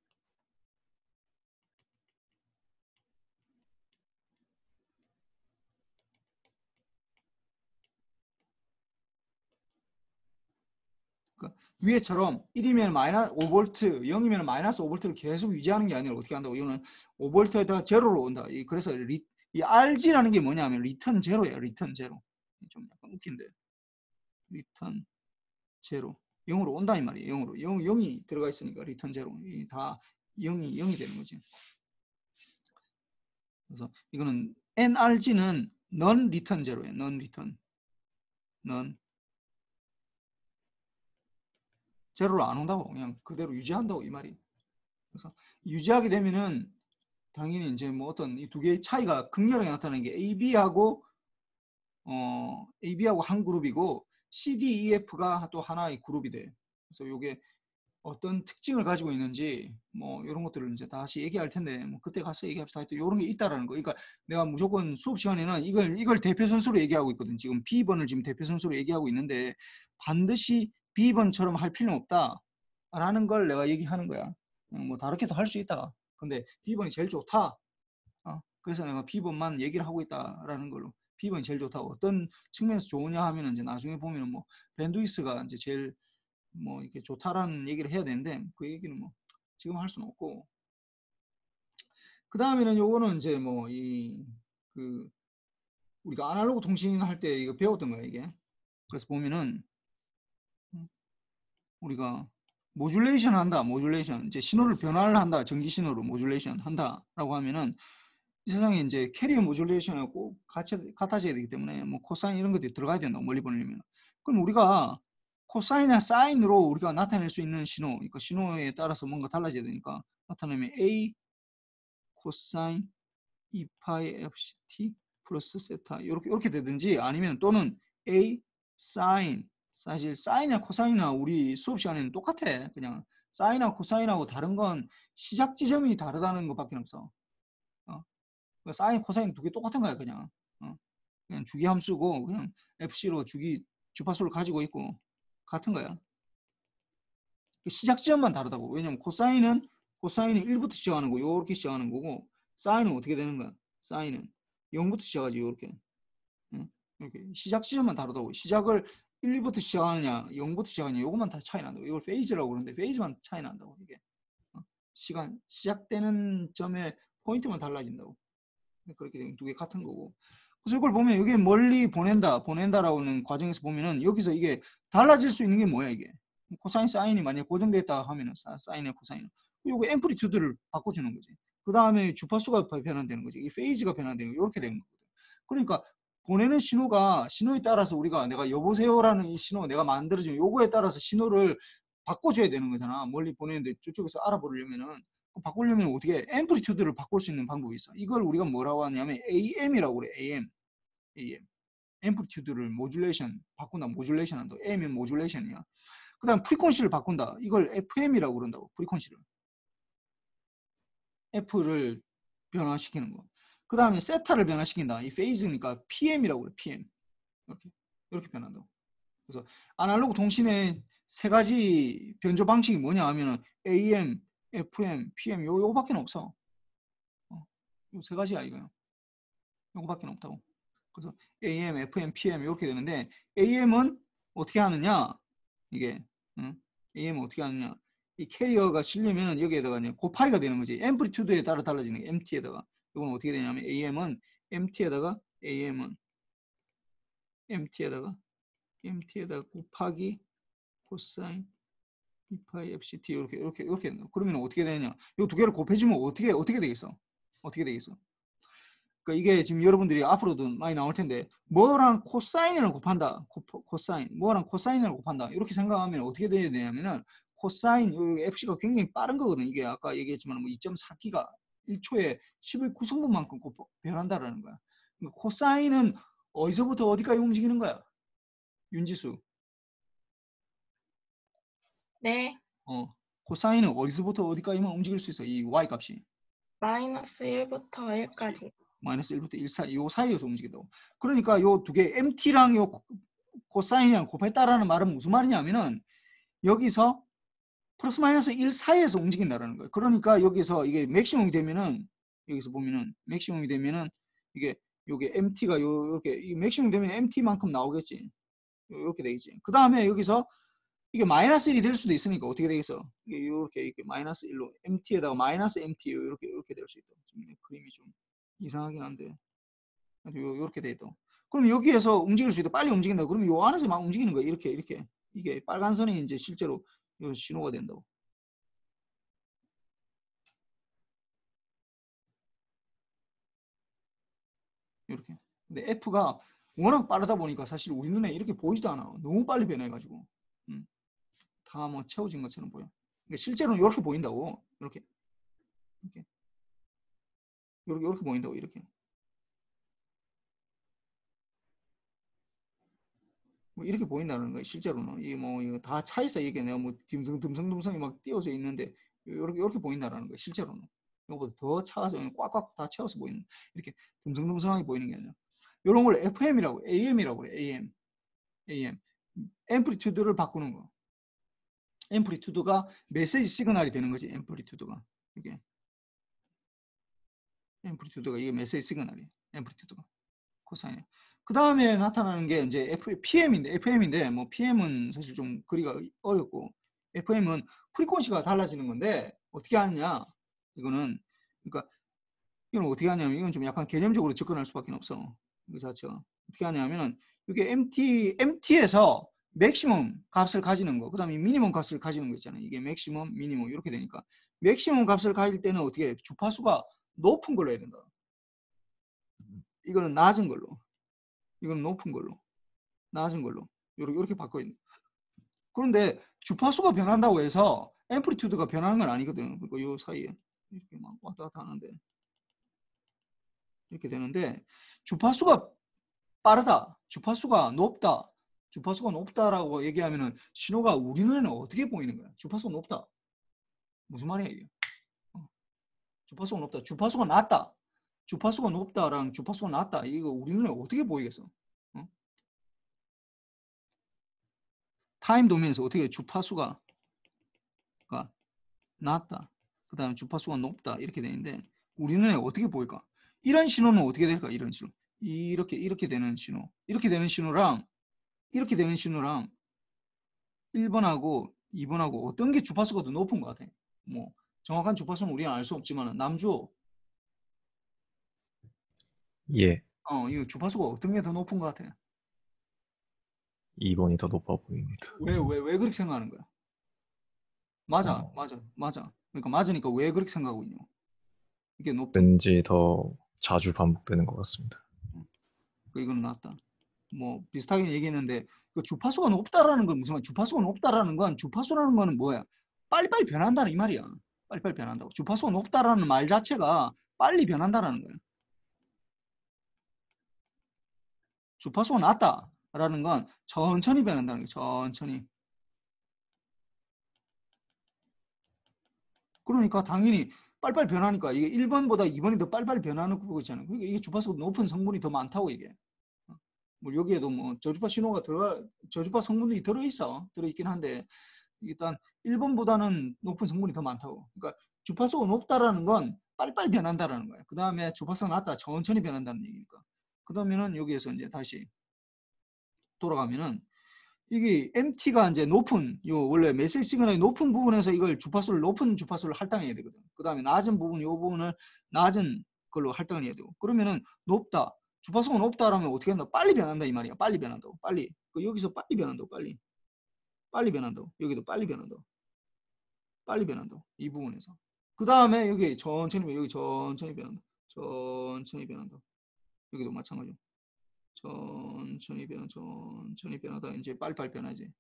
Speaker 1: 그러니까 위에처럼 1이면 마이너스 5V, 0이면 마이너스 5V를 계속 유지하는 게 아니라 어떻게 한다고? 이거는 5V에다가 제로로 온다. 그래서 이 RG라는 게 뭐냐면 리턴 제로예요. 리턴 제로. 좀 약간 웃긴데. 리턴 제로. 0으로 온다 이 말이에요. 0으로. 0이 들어가 있으니까 리턴 제로. 다 0이 되는 거지. 그래서 이거는 NRG는 non return 제로예요. non return. non 제로로 안 온다고. 그냥 그대로 유지한다고 이 말이. 그래서 유지하게 되면은 당연히 이제 뭐 어떤 이 두 개의 차이가 극렬하게 나타나는 게 AB하고 한 그룹이고 CD, EF가 또 하나의 그룹이 돼. 그래서 이게 어떤 특징을 가지고 있는지 뭐 이런 것들을 이제 다시 얘기할 텐데 뭐 그때 가서 얘기합시다. 하여튼 이런 게 있다라는 거. 그러니까 내가 무조건 수업 시간에는 이걸 대표 선수로 얘기하고 있거든. 지금 B번을 지금 대표 선수로 얘기하고 있는데 반드시 B번처럼 할 필요는 없다라는 걸 내가 얘기하는 거야. 뭐 다르게도 할 수 있다. 근데 B번이 제일 좋다. 그래서 내가 B번만 얘기를 하고 있다라는 걸로. B번이 제일 좋다. 어떤 측면에서 좋으냐 하면은 이제 나중에 보면은 뭐 밴드위스가 이제 제일 뭐 이렇게 좋다라는 얘기를 해야 되는데 그 얘기는 뭐 지금 할 수는 없고. 그 다음에는 요거는 이제 뭐 이 그 우리가 아날로그 통신 할 때 이거 배웠던 거야 이게. 그래서 보면은 우리가 모듈레이션 한다. 모듈레이션 이제 신호를 변화를 한다. 전기 신호로 모듈레이션 한다라고 하면은 이 세상에 이제 캐리어 모듈레이션하고 꼭 같아져야 되기 때문에 뭐 코사인 이런 것들이 들어가야 된다고 멀리 보내려면. 그럼 우리가 코사인이나 사인으로 우리가 나타낼 수 있는 신호, 그러니까 신호에 따라서 뭔가 달라져야 되니까 나타내면 A 코사인 2파이 FCT 플러스 세타 이렇게 되든지 아니면 또는 A 사인 사실 사인이나 코사인이나 우리 수업 시간에는 똑같아. 그냥 사인하고 코사인하고 다른 건 시작 지점이 다르다는 것밖에 없어. 사인, 코사인 두 개 똑같은 거야 그냥. 그냥 주기 함수고 그냥 FC로 주파수를 가지고 있고 같은 거야. 시작 지점만 다르다고. 왜냐면 코사인은 1부터 시작하는 거 요렇게 시작하는 거고 사인은 어떻게 되는 거야? 사인은 0부터 시작하지 요렇게. 이렇게 시작 지점만 다르다고. 시작을 1부터 시작하느냐 0부터 시작하느냐 요것만 다 차이 난다고. 이걸 페이즈라고 그러는데 페이즈만 차이 난다고. 이게 시간 시작되는 점의 포인트만 달라진다고. 그렇게 되면 두 개 같은 거고. 그래서 이걸 보면 여기 멀리 보낸다라는 과정에서 보면은 여기서 이게 달라질 수 있는 게 뭐야 이게. 코사인 사인이 만약에 고정됐다 하면은 사인이나 코사인 요거 앰플리튜드를 바꿔주는 거지. 그 다음에 주파수가 변환되는 거지. 이 페이지가 변환되는 거 이렇게 되는 거거든. 그러니까 보내는 신호에 따라서 우리가 내가 여보세요라는 이 신호 내가 만들어준 요거에 따라서 신호를 바꿔줘야 되는 거잖아. 멀리 보내는데 저쪽에서 알아보려면은 바꾸려면 어떻게 앰플리튜드를 바꿀 수 있는 방법이 있어. 이걸 우리가 뭐라고 하냐면 AM이라고 그래. AM. 앰플리튜드를 모듈레이션 바꾼다. 모듈레이션 한다. M은 모듈레이션이야. 그 다음 프리퀀시를 바꾼다. 이걸 FM이라고 그런다고. 프리퀀시를. F를 변화시키는 거. 그 다음에 세타를 변화시킨다. 이 페이즈니까 PM이라고 그래. PM. 이렇게 변한다고. 그래서 아날로그 통신의 세 가지 변조 방식이 뭐냐 하면은 AM, FM, PM 요거밖에 없어. 요 세 가지야 이거요. 요거밖에 없다고. 그래서 AM, FM, PM 이렇게 되는데 AM은 어떻게 하느냐? 이게 AM은 어떻게 하느냐? 이 캐리어가 실리면은 여기에다가 이제 곱하기가 되는 거지. 앰플리튜드에 따라 달라지는 게 MT에다가. 이건 어떻게 되냐면 AM은 MT에다가 AM은 MT에다가 MT에다 곱하기 코사인 B파이 FCT 이렇게 된다. 그러면 어떻게 되느냐? 이 두 개를 곱해주면 어떻게 되겠어? 어떻게 되겠어? 그러니까 이게 지금 여러분들이 앞으로도 많이 나올 텐데 뭐랑 코사인을 곱한다. 코사인 뭐랑 코사인을 곱한다. 이렇게 생각하면 어떻게 돼야 되냐면은 코사인 FC가 굉장히 빠른 거거든. 이게 아까 얘기했지만 뭐 2.4T가 1초에 10의 9승분만큼 변한다라는 거야. 그러니까 코사인은 어디서부터 어디까지 움직이는 거야? 윤지수.
Speaker 2: 네.
Speaker 1: 코사인은 어디서부터 어디까지만 움직일 수 있어? 이 y 값이.
Speaker 2: 마이너스 1부터 1까지.
Speaker 1: 마이너스 1부터 1 사이, 요 사이에서 움직인다고. 그러니까 요 두 개 MT랑 요 코사인이랑 곱했다라는 말은 무슨 말이냐면은 여기서 플러스 마이너스 1 사이에서 움직인다라는 거예요. 그러니까 여기서 이게 맥시멈이 되면은 여기서 보면은 맥시멈이 되면은 이게 요게 MT가 요렇게 이 맥시멈 되면 MT만큼 나오겠지. 요렇게 되겠지. 그 다음에 여기서 이게 마이너스 1이 될 수도 있으니까 어떻게 되겠어? 이게 이렇게 마이너스 1로 MT에다가 마이너스 MT 이렇게 될 수 있다. 지금 그림이 좀 이상하긴 한데 이렇게 돼 있다. 그럼 여기에서 움직일 수 있다. 빨리 움직인다. 그러면 요 안에서 막 움직이는 거야. 이렇게 이게 빨간 선이 이제 실제로 요 신호가 된다고. 이렇게. 근데 F가 워낙 빠르다 보니까 사실 우리 눈에 이렇게 보이지도 않아. 너무 빨리 변해가지고. 다 뭐 채워진 것처럼 보여. 그러니까 실제로는 이렇게 보인다고. 이렇게 보인다고. 이렇게. 뭐 이렇게 보인다는 거예요. 실제로는 이게 뭐 이거 다 차 있어. 이게 내가 뭐 듬성듬성이 막 띄어져 있는데 이렇게 보인다는 거예요. 실제로는 이거보다 더 차가서 꽉꽉 다 채워서 보이는 이렇게 듬성듬성하게 보이는 게 아니라 이런 걸 FM이라고 AM이라고 그래. AM 앰플리튜드를 바꾸는 거. 앰플리튜드가 메시지 시그널이 되는 거지. 앰플리튜드가 이게 앰플리튜드가 이게 메시지 시그널이 앰플리튜드가 코사인. 그 다음에 나타나는 게 이제 FM인데 뭐 PM은 사실 좀 그리가 어렵고 FM은 프리퀀시가 달라지는 건데 어떻게 하느냐 이거는 그러니까 이건 어떻게 하냐면 이건 좀 약간 개념적으로 접근할 수밖에 없어. 그 자체가 어떻게 하냐면은 이게 MT에서 맥시멈 값을 가지는 거, 그 다음에 미니멈 값을 가지는 거 있잖아요. 이게 맥시멈, 미니멈 이렇게 되니까 맥시멈 값을 가질 때는 어떻게 해? 주파수가 높은 걸로 해야 된다. 이거는 낮은 걸로. 이건 높은 걸로, 낮은 걸로 이렇게 바꿔 있는. 그런데 주파수가 변한다고 해서 앰플리튜드가 변하는 건 아니거든. 그러니까 요 사이에 이렇게 막 왔다 갔다 하는데 이렇게 되는데 주파수가 빠르다, 주파수가 높다, 주파수가 높다라고 얘기하면은 신호가 우리 눈에는 어떻게 보이는 거야? 주파수가 높다. 무슨 말이야 이게? 주파수가 높다, 주파수가 낮다. 주파수가 높다랑 주파수가 낮다. 이거 우리 눈에 어떻게 보이겠어? 타임 도면에서 어떻게 주파수가 낮다. 그 다음에 주파수가 높다. 이렇게 되는데 우리 눈에 어떻게 보일까? 이런 신호는 어떻게 될까? 이런 신호. 이렇게 되는 신호. 이렇게 되는 신호랑 1번하고 2번하고 어떤 게 주파수가 더 높은 것 같아? 뭐 정확한 주파수는 우리는 알 수 없지만 남주
Speaker 3: 예,
Speaker 1: 이거 주파수가 어떤 게 더 높은 것 같아?
Speaker 3: 2번이 더 높아 보입니다.
Speaker 1: 왜 그렇게 생각하는 거야? 맞아.
Speaker 3: 어.
Speaker 1: 그러니까 맞으니까 왜 그렇게 생각하고 있냐? 이게 높다.
Speaker 3: 왠지 더 자주 반복되는 것 같습니다.
Speaker 1: 이건 낫다. 뭐 비슷하게 얘기했는데 그 주파수가 높다라는 건 무슨 말? 주파수가 높다라는 건 주파수라는 거는 뭐야? 빨리빨리 변한다는 이 말이야. 빨리빨리 변한다고. 주파수가 높다라는 말 자체가 빨리 변한다라는 거야. 주파수가 낮다라는 건 천천히 변한다는 거야. 천천히. 그러니까 당연히 빨리빨리 변하니까 이게 1번보다 2번이 더 빨리빨리 변하는 거고 있잖아요. 그러니까 이게 주파수가 높은 성분이 더 많다고 이게. 뭐 여기에도 뭐 저주파 신호가 저주파 성분이 들어있긴 한데 일단 1번보다는 높은 성분이 더 많다고. 그러니까 주파수가 높다라는 건 빨리빨리 변한다라는 거예요. 그 다음에 주파수가 낮다, 천천히 변한다는 얘기니까. 그러면은 여기에서 이제 다시 돌아가면은 이게 MT가 이제 원래 메시지 시그널이 높은 부분에서 이걸 높은 주파수를 할당해야 되거든. 그 다음에 낮은 부분, 이 부분을 낮은 걸로 할당을 해야 되고. 그러면은 높다, 주파수가 높다라면 어떻게 한다? 빨리 변한다 이 말이야. 빨리 변한다고. 빨리. 여기서 빨리 변한다고. 빨리. 빨리 변한다고. 여기도 빨리 변한다고. 빨리 변한다고. 이 부분에서. 그 다음에 여기 천천히 여기 천천히 변한다. 천천히 변한다. 여기도 마찬가지로. 천천히 변하다 이제 빨리빨리 변하지.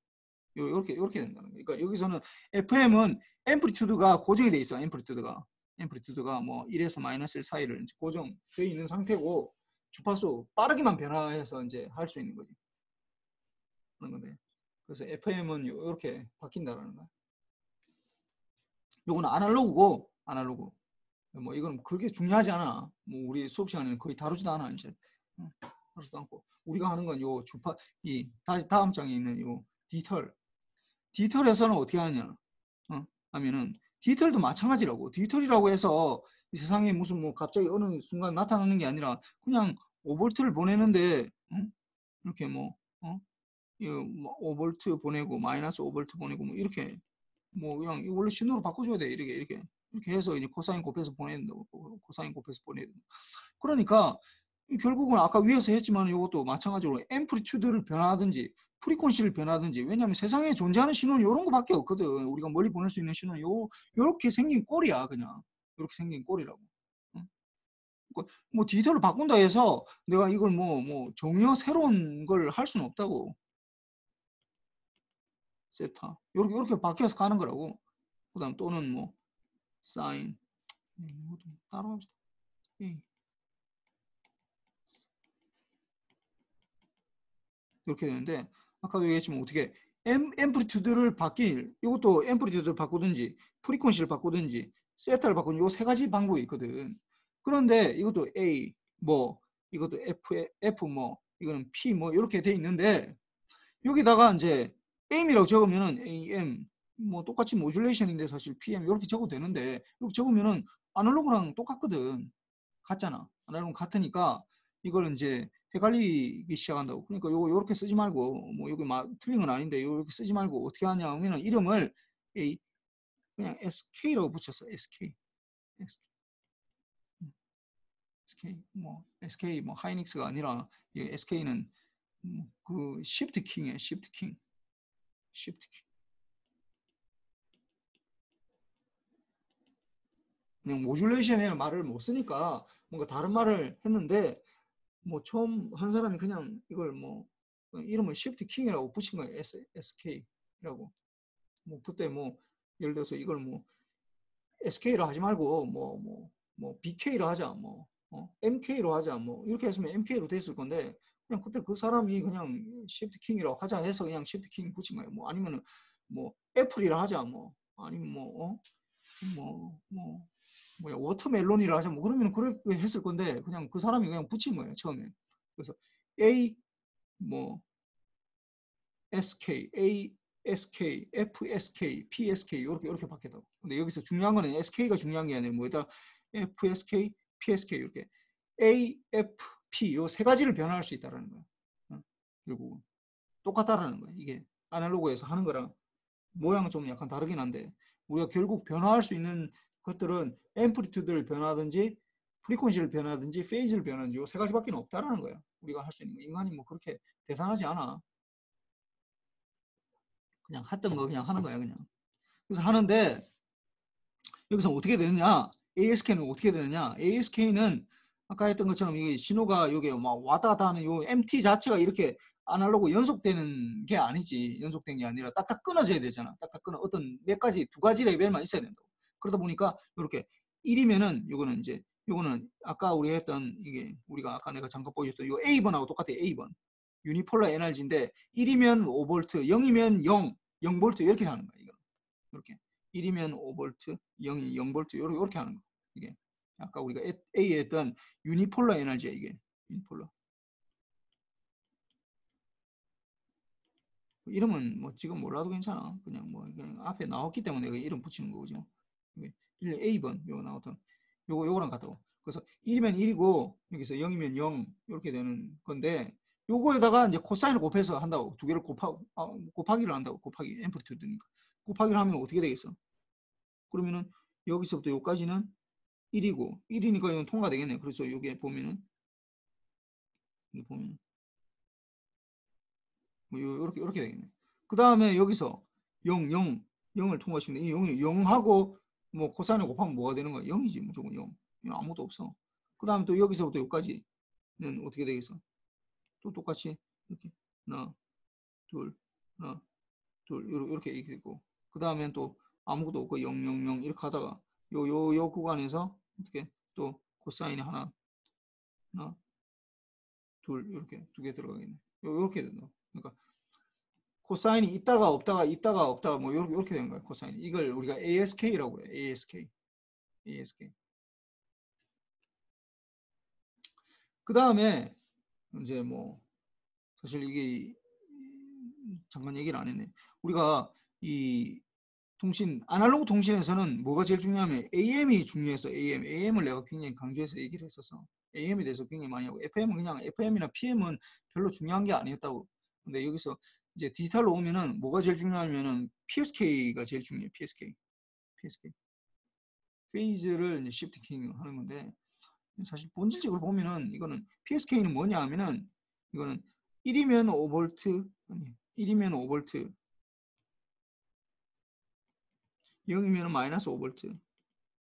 Speaker 1: 요렇게 된다는 거예요. 그러니까 여기서는 FM은 앰플리튜드가 고정이 돼 있어. 앰플리튜드가 뭐 1에서 마이너스 1 사이를 이제 고정되어 있는 상태고 주파수 빠르게만 변화해서 이제 할 수 있는 거지. 그런 건데. 그래서 FM은 이렇게 바뀐다라는 거야. 요거는 아날로그고 아날로그. 뭐 이건 그렇게 중요하지 않아. 뭐 우리 수업 시간에는 거의 다루지도 않아 이제. 다루지도 않고 우리가 하는 건 요 주파 이 다음 장에 있는 요 디지털에서는 어떻게 하느냐 하면은 디지털도 마찬가지라고. 디지털이라고 해서 이 세상에 무슨 뭐 갑자기 어느 순간 나타나는 게 아니라 그냥 5볼트를 보내는데 이렇게 뭐 5볼트 보내고 마이너스 5볼트 보내고 뭐 이렇게 뭐 그냥 원래 신호로 바꿔줘야 돼. 이렇게 해서 이제 코사인 곱해서 보내야 된다고. 코사인 곱해서 보내야 된다. 그러니까 결국은 아까 위에서 했지만 이것도 마찬가지로 앰플리튜드를 변화하든지 프리퀀시를 변화하든지, 왜냐하면 세상에 존재하는 신호는 이런 거밖에 없거든. 우리가 멀리 보낼 수 있는 신호는 요렇게 생긴 꼴이야. 그냥 이렇게 생긴 꼴이라고. 뭐 디지털을 바꾼다 해서 내가 이걸 뭐 전혀 새로운 걸 할 수는 없다고. 세타 요렇게 바뀌어서 가는 거라고. 그 다음 또는 뭐 사인, 이것도 따라합시다. 이렇게 되는데 아까도 얘기했지만 어떻게 앰플리튜드를 이것도 앰플리튜드를 바꾸든지 프리퀀시를 바꾸든지 세타를 바꾸든지 요 세 가지 방법이 있거든. 그런데 이것도 A 뭐 이것도 F 뭐 이거는 P 뭐 이렇게 돼 있는데 여기다가 이제 M이라고 적으면은 AM 뭐 똑같이 모듈레이션인데 사실 PM 이렇게 적어도 되는데 이렇게 적으면은 아날로그랑 똑같거든. 같잖아. 아날로그랑 같으니까 이걸 이제 헷갈리기 시작한다고. 그러니까 요렇게 쓰지 말고 뭐 여기 막 틀린 건 아닌데 요렇게 쓰지 말고 어떻게 하냐 하면 이름을 그냥 SK라고 붙였어. SK 뭐 SK 뭐 하이닉스가 아니라 SK는 그 시프트 킹이에요. 시프트 킹. 그냥 모듈레이션이라는 말을 못 쓰니까 뭔가 다른 말을 했는데 뭐 처음 한 사람이 그냥 이걸 뭐 이름을 시프트 킹이라고 붙인 거예요. SK라고. 뭐 그때 뭐 예를 들어서 이걸 뭐 SK로 하지 말고 뭐 BK로 하자 뭐 MK로 하자 뭐 이렇게 했으면 MK로 됐을 건데 그냥 그때 그 사람이 그냥 시프트 킹이라고 하자 해서 그냥 시프트 킹 붙인 거예요. 뭐 아니면은 뭐 애플이라 하자 뭐 아니면 뭐야 워터멜론이라 하자 뭐 그러면 그렇게 했을 건데 그냥 그 사람이 그냥 붙인 거예요 처음에. 그래서 A 뭐 SK, ASK, FSK, PSK 이렇게 바뀌었다고. 근데 여기서 중요한 거는 SK가 중요한 게 아니라 뭐다 FSK, PSK 이렇게 AFP 요 세 가지를 변화할 수 있다라는 거야. 결국 똑같다라는 거야. 이게 아날로그에서 하는 거랑 모양은 좀 약간 다르긴 한데 우리가 결국 변화할 수 있는 것들은 앰플리튜드를 변화하든지 프리퀀시를 변화하든지 페이즈를 변화하든지 요 세 가지밖에 없다라는 거야. 우리가 할 수 있는 거. 인간이 뭐 그렇게 대단하지 않아. 그냥 했던 거 그냥 하는 거야 그냥. 그래서 하는데 여기서 어떻게 되느냐? ASK는 어떻게 되느냐? ASK는 아까 했던 것처럼 이 신호가 여기 막 왔다 갔다 하는 요 MT 자체가 이렇게 아날로그 연속되는 게 아니지. 연속된 게 아니라 딱딱 끊어져야 되잖아. 딱딱 끊어. 어떤 몇 가지, 두 가지 레벨만 있어야 된다고. 그러다 보니까 이렇게 1이면은 요거는 이제 요거는 아까 우리 했던 이게 우리가 아까 내가 잠깐 보여줬던 요 A번하고 똑같아요. A번. 유니폴러 에너지인데 1이면 5V, 0이면 0V 이렇게 하는 거야. 이거. 이렇게. 1이면 5V, 0이 0V 이렇게 하는 거. 이게 아까 우리가 A에 했던 유니폴러 에너지야 이게. 유니폴러. 이름은 뭐 지금 몰라도 괜찮아. 그냥 뭐 그냥 앞에 나왔기 때문에 내가 이름 붙이는 거죠. 1A번 요거 나왔던 요거랑 같다고. 그래서 1이면 1이고 여기서 0이면 0 이렇게 되는 건데 요거에다가 이제 코사인을 곱해서 한다고. 두 개를 곱하기를 한다고. 곱하기 앰플리튜드니까. 곱하기를 하면 어떻게 되겠어? 그러면은 여기서부터 여기까지는 1이고 1이니까 이건 통과되겠네. 그래서 여기에 보면은 여기 보면 뭐 이렇게 되겠네. 그 다음에 여기서 0을 통과시키는데 이 0이 0하고 뭐 코사인을 곱하면 뭐가 되는 거야? 0이지 무조건 0. 아무것도 없어. 그 다음에 또 여기서부터 여기까지는 어떻게 되겠어? 또 똑같이 이렇게 하나 둘 하나 둘 이렇게 되고 그 다음엔 또 아무것도 없고 0, 0, 0 이렇게 하다가 요 구간에서 어떻게 또 코사인이 하나 둘 이렇게 두 개 들어가겠네. 요렇게 된다. 그러니까 코사인이 있다가 없다가 뭐 이렇게 되는 거야. 코사인이. 이걸 우리가 ASK라고 해요. ASK. 그 다음에 이제 뭐 사실 이게 잠깐 얘기를 안 했네. 우리가 이 아날로그 통신에서는 뭐가 제일 중요하면 AM이 중요해서 AM을 내가 굉장히 강조해서 얘기를 했었어. AM에 대해서 굉장히 많이 하고 FM은 그냥 FM이나 PM은 별로 중요한 게 아니었다고. 근데 여기서 이제 디지털로 오면은 뭐가 제일 중요하면은 PSK가 제일 중요해요. PSK. 페이즈를 이제 시프트 킹 하는 건데 사실 본질적으로 보면은 이거는 PSK는 뭐냐 하면은 이거는 1이면 5V 아니 1이면 5V 0이면 마이너스 5V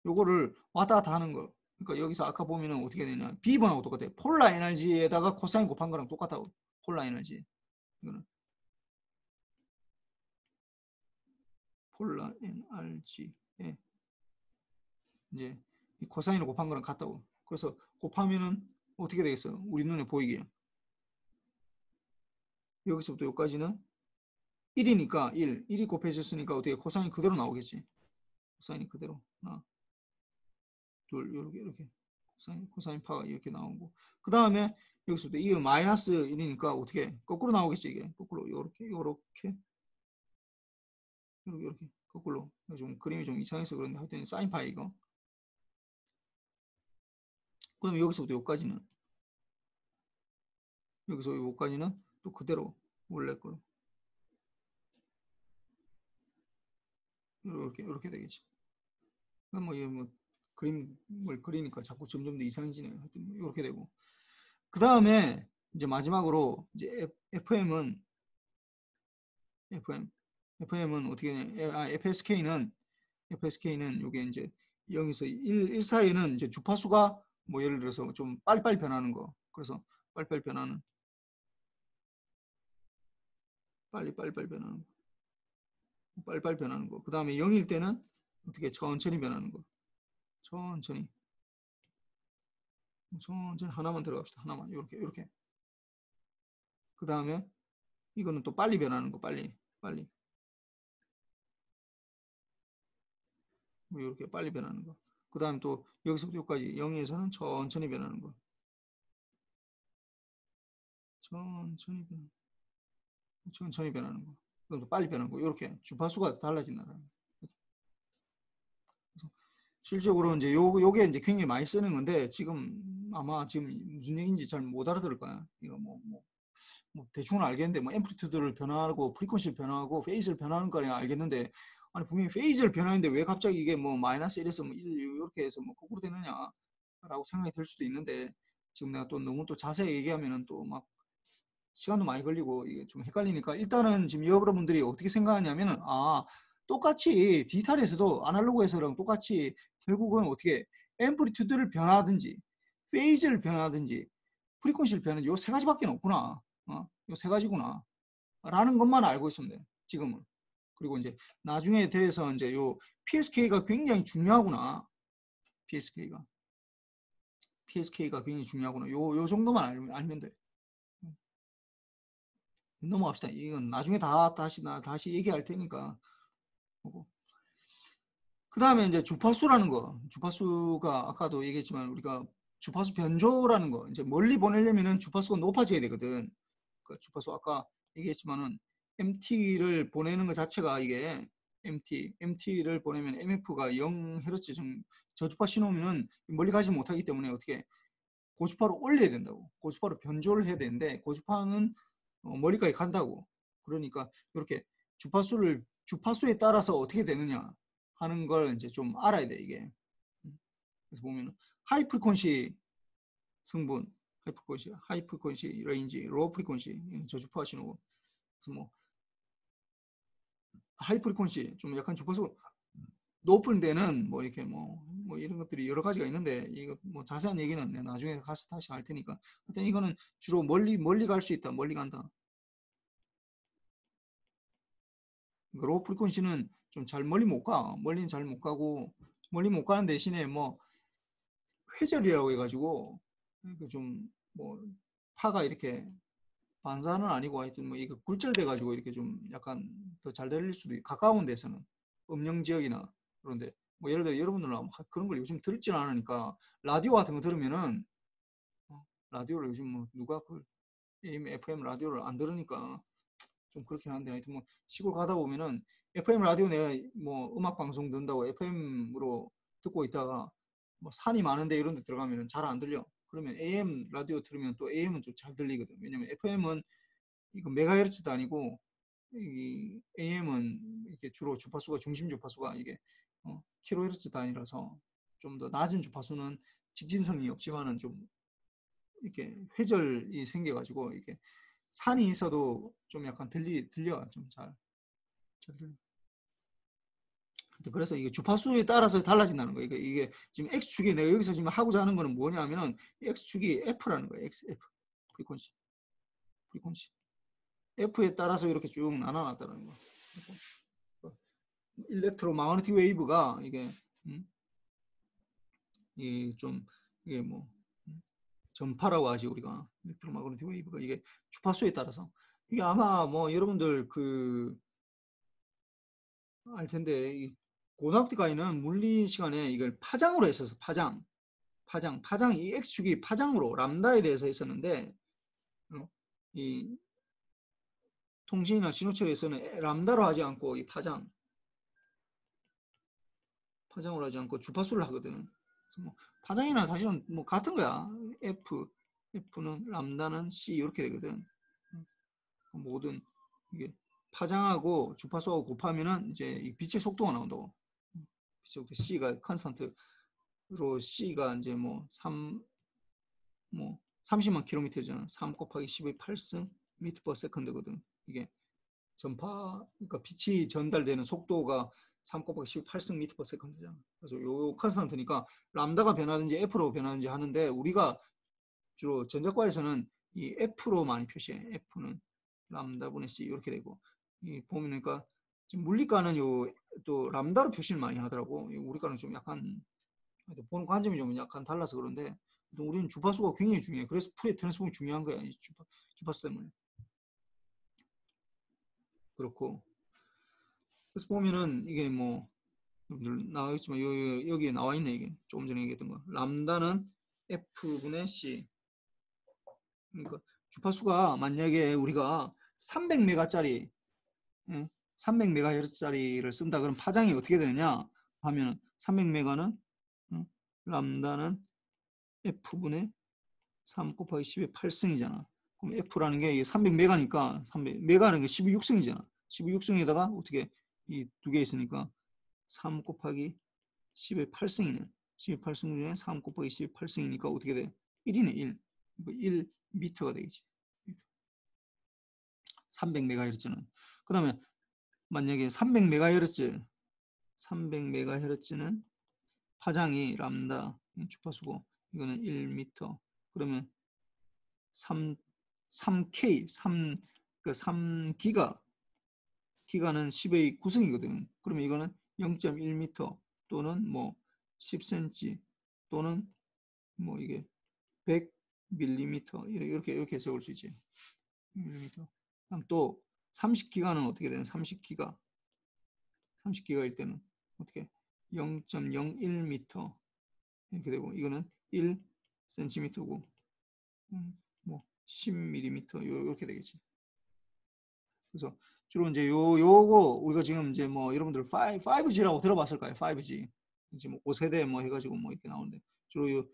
Speaker 1: 요거를 왔다 갔다 하는 거. 그러니까 여기서 아까 보면은 어떻게 되냐. B번하고 똑같아요. 폴라 에너지에다가 코사인 곱한 거랑 똑같다고. 폴라 에너지. 이거는 폴라 에너지에 이제 이 코사인을 곱한 거랑 같다고. 그래서 곱하면은 어떻게 되겠어? 우리 눈에 보이게. 여기서부터 여기까지는 1이니까 1이 곱해졌으니까 어떻게 코사인 그대로 나오겠지. 코사인이 그대로. 하나, 둘, 이렇게. 코사인 파가 이렇게 나오고. 그 다음에 여기서부터 이 마이너스 1이니까 어떻게 거꾸로 나오겠지 이게. 거꾸로 이렇게 거꾸로. 좀 그림이 좀 이상해서 그런데 하여튼 사인 파이 이거. 그 다음에 여기서부터 여기까지는 여기서 여기까지는 또 그대로 원래 거로 이렇게 되겠지. 뭐 그림을 그리니까 자꾸 점점 더 이상해지네요. 하여튼 뭐 이렇게 되고. 그 다음에 이제 마지막으로 이제 FM은 어떻게 되냐? FSK는 요게 이제 0에서 1 사이에는 이제 주파수가 뭐 예를 들어서 좀 빨리빨리 변하는 거. 그래서 빨리빨리 변하는 거. 그 다음에 0일 때는 어떻게 천천히 변하는 거. 천천히 하나만 들어갑시다. 하나만 이렇게. 그 다음에 이거는 또 빨리 변하는 거. 빨리. 뭐 이렇게 빨리 변하는 거. 그 다음에 또 여기서부터 여기까지 0에서는 천천히 변하는 거. 천천히 변하는 거. 그럼 또 빨리 변하는 거. 이렇게 주파수가 달라진다는 거. 실질적으로 이제 요게 이제 굉장히 많이 쓰는 건데 지금 아마 지금 무슨 얘기인지 잘 못 알아들을 거야. 이거 뭐 대충은 알겠는데 뭐 앰플리튜드를 변화하고 프리퀀시를 변화하고 페이즈를 변화하는 거야 알겠는데 아니 분명히 페이즈를 변화하는데 왜 갑자기 이게 뭐 마이너스 1에서 뭐 1 이렇게 해서 뭐 거꾸로 되느냐라고 생각이 들 수도 있는데 지금 내가 또 너무 또 자세히 얘기하면은 또 막 시간도 많이 걸리고 이게 좀 헷갈리니까 일단은 지금 여러분들이 어떻게 생각하냐면은 똑같이 디지털에서도 아날로그에서랑 똑같이 결국은 어떻게 앰플리튜드를 변화하든지 페이즈를 변화하든지 프리퀀시를 변하든지 요 세 가지밖에 없구나. 요 세 가지구나. 라는 것만 알고 있으면 돼. 지금은. 그리고 이제 나중에 대해서 이제 요 PSK가 굉장히 중요하구나. PSK가 굉장히 중요하구나. 요 정도만 알면 돼. 넘어갑시다. 이건 나중에 다시 얘기할 테니까. 그 다음에 이제 주파수라는 거. 주파수가 아까도 얘기했지만 우리가 주파수 변조라는 거. 이제 멀리 보내려면은 주파수가 높아져야 되거든. 그 주파수 아까 얘기했지만은 MT를 보내는 것 자체가 이게 MT를 보내면 MF가 0Hz 저주파 신호면은 멀리 가지 못하기 때문에 어떻게 고주파로 올려야 된다고. 고주파로 변조를 해야 되는데 고주파는 멀리까지 간다고. 그러니까 이렇게 주파수에 따라서 어떻게 되느냐 하는 걸 이제 좀 알아야 돼 이게. 그래서 보면 하이 프리퀀시 성분 하이 프리퀀시 레인지, 로우 프리퀀시 저주파 신호. 그래서 뭐 하이 프리퀀시 좀 약간 주파수 높은 데는 뭐 이렇게 뭐 이런 것들이 여러 가지가 있는데 이거 뭐 자세한 얘기는 내가 나중에 가서 다시 할 테니까. 하여튼 이거는 주로 멀리 갈 수 있다. 멀리 간다. 로우 프리퀀시는 좀 잘 멀리 못 가. 멀리는 잘 못 가고 멀리 못 가는 대신에 뭐 회절이라고 해가지고 좀 뭐 파가 이렇게 반사는 아니고 하여튼 뭐 이거 굴절돼 가지고 이렇게 좀 약간 더 잘 들릴 수도 있고 가까운 데서는 음영 지역이나 그런데 뭐 예를 들어 여러분들은 아마 그런 걸 요즘 듣진 않으니까 라디오 같은 거 들으면은 라디오를 요즘 뭐 누가 그 AM, FM 라디오를 안 들으니까 좀 그렇긴 한데 하여튼 뭐 시골 가다 보면은 FM 라디오 내가 뭐 음악 방송 듣는다고 FM으로 듣고 있다가 뭐 산이 많은데 이런 데 들어가면은 잘 안 들려. 그러면 AM 라디오 들으면 또 AM은 좀 잘 들리거든. 왜냐면 FM은 이거 메가헤르츠도 아니고 이 AM은 이렇게 주로 주파수가 중심 주파수가 이게 킬로헤르츠 단위라서 좀 더 낮은 주파수는 직진성이 없지만은 좀 이렇게 회절이 생겨가지고 이렇게 산이 있어도 좀 약간 들려 좀 잘 들려. 그래서 이게 주파수에 따라서 달라진다는 거예요. 이게 지금 X축이 내가 여기서 지금 하고자 하는 거는 뭐냐면은 X축이 F라는 거예요. F 프리퀀시 F에 따라서 이렇게 쭉 나눠놨다는 거. 일렉트로마그네틱 웨이브가 이게 좀 이게 뭐 전파라고 하지 우리가 일렉트로마그네틱 웨이브가 이게 주파수에 따라서 이게 아마 뭐 여러분들 그 알 텐데 이 고등학교까지는 물리 시간에 이걸 파장으로 했어서 파장 이 x축이 파장으로 람다에 대해서 했었는데 이 통신이나 신호철에서는 람다로 하지 않고 이 파장으로 하지 않고 주파수를 하거든. 그래서 뭐 파장이나 사실은 뭐 같은 거야. F는 람다는 C 이렇게 되거든. 모든 이게 파장하고 주파수하고 곱하면은 이제 이 빛의 속도가 나온다고. 빛의 속도 C가 컨스턴트로 C가 이제 뭐 30만 킬로미터잖아. 3 곱하기 10의 8승 미터 퍼 세컨드거든. 이게 전파 그러니까 빛이 전달되는 속도가 3 곱하기 10의 8승 미터 퍼 세컨드잖아. 그래서 요 컨스턴트니까 람다가 변하든지 F로 변하든지 하는데 우리가 주로 전자과에서는 이 F로 많이 표시해. F는 람다분의 C 이렇게 되고 이 보니까 지금 물리과는 요 또 람다로 표시를 많이 하더라고. 우리과는 좀 약간 보는 관점이 좀 약간 달라서 그런데 우리는 주파수가 굉장히 중요해. 그래서 프리 트랜스폼이 중요한 거야. 이 주파수 때문에. 그렇고 그래서 보면은 이게 뭐 나와있지만 여기에 나와 있네. 이게 조금 전에 얘기했던 거 람다는 F분의 C. 그러니까 주파수가 만약에 우리가 300메가짜리 300MHz짜리를 쓴다 그러면 파장이 어떻게 되느냐 하면 300메가는 람다는 F분의 3 곱하기 10의 8승이잖아. 그럼 F라는 게 300메가니까 300메가는 게 12육승이잖아. 12육승에다가 어떻게 이 두 개 있으니까 3 곱하기 10의 8승이네. 10의 8승 중에 3 곱하기 10의 8승이니까 어떻게 돼? 1이네 1. 1미터가 되겠지. 300MHz는. 그 다음에 만약에 300MHz는 파장이 람다 주파수고 이거는 1m 그러면 3K 3기가는 10의 9승이거든. 그러면 이거는 0.1m 또는 뭐 10cm 또는 뭐 이게 100mm 이렇게 적을 수 있지. 밀리미터. 그럼 또 30기가는 어떻게 되는? 30기가일 때는 어떻게 0.01m 이렇게 되고 이거는 1cm고 뭐 10mm 이렇게 되겠지. 그래서 주로 이제 요거 우리가 지금 이제 뭐 여러분들 5G라고 들어봤을까요? 5G 이제 뭐 5세대 뭐 해가지고 뭐 이렇게 나오는데 주로 요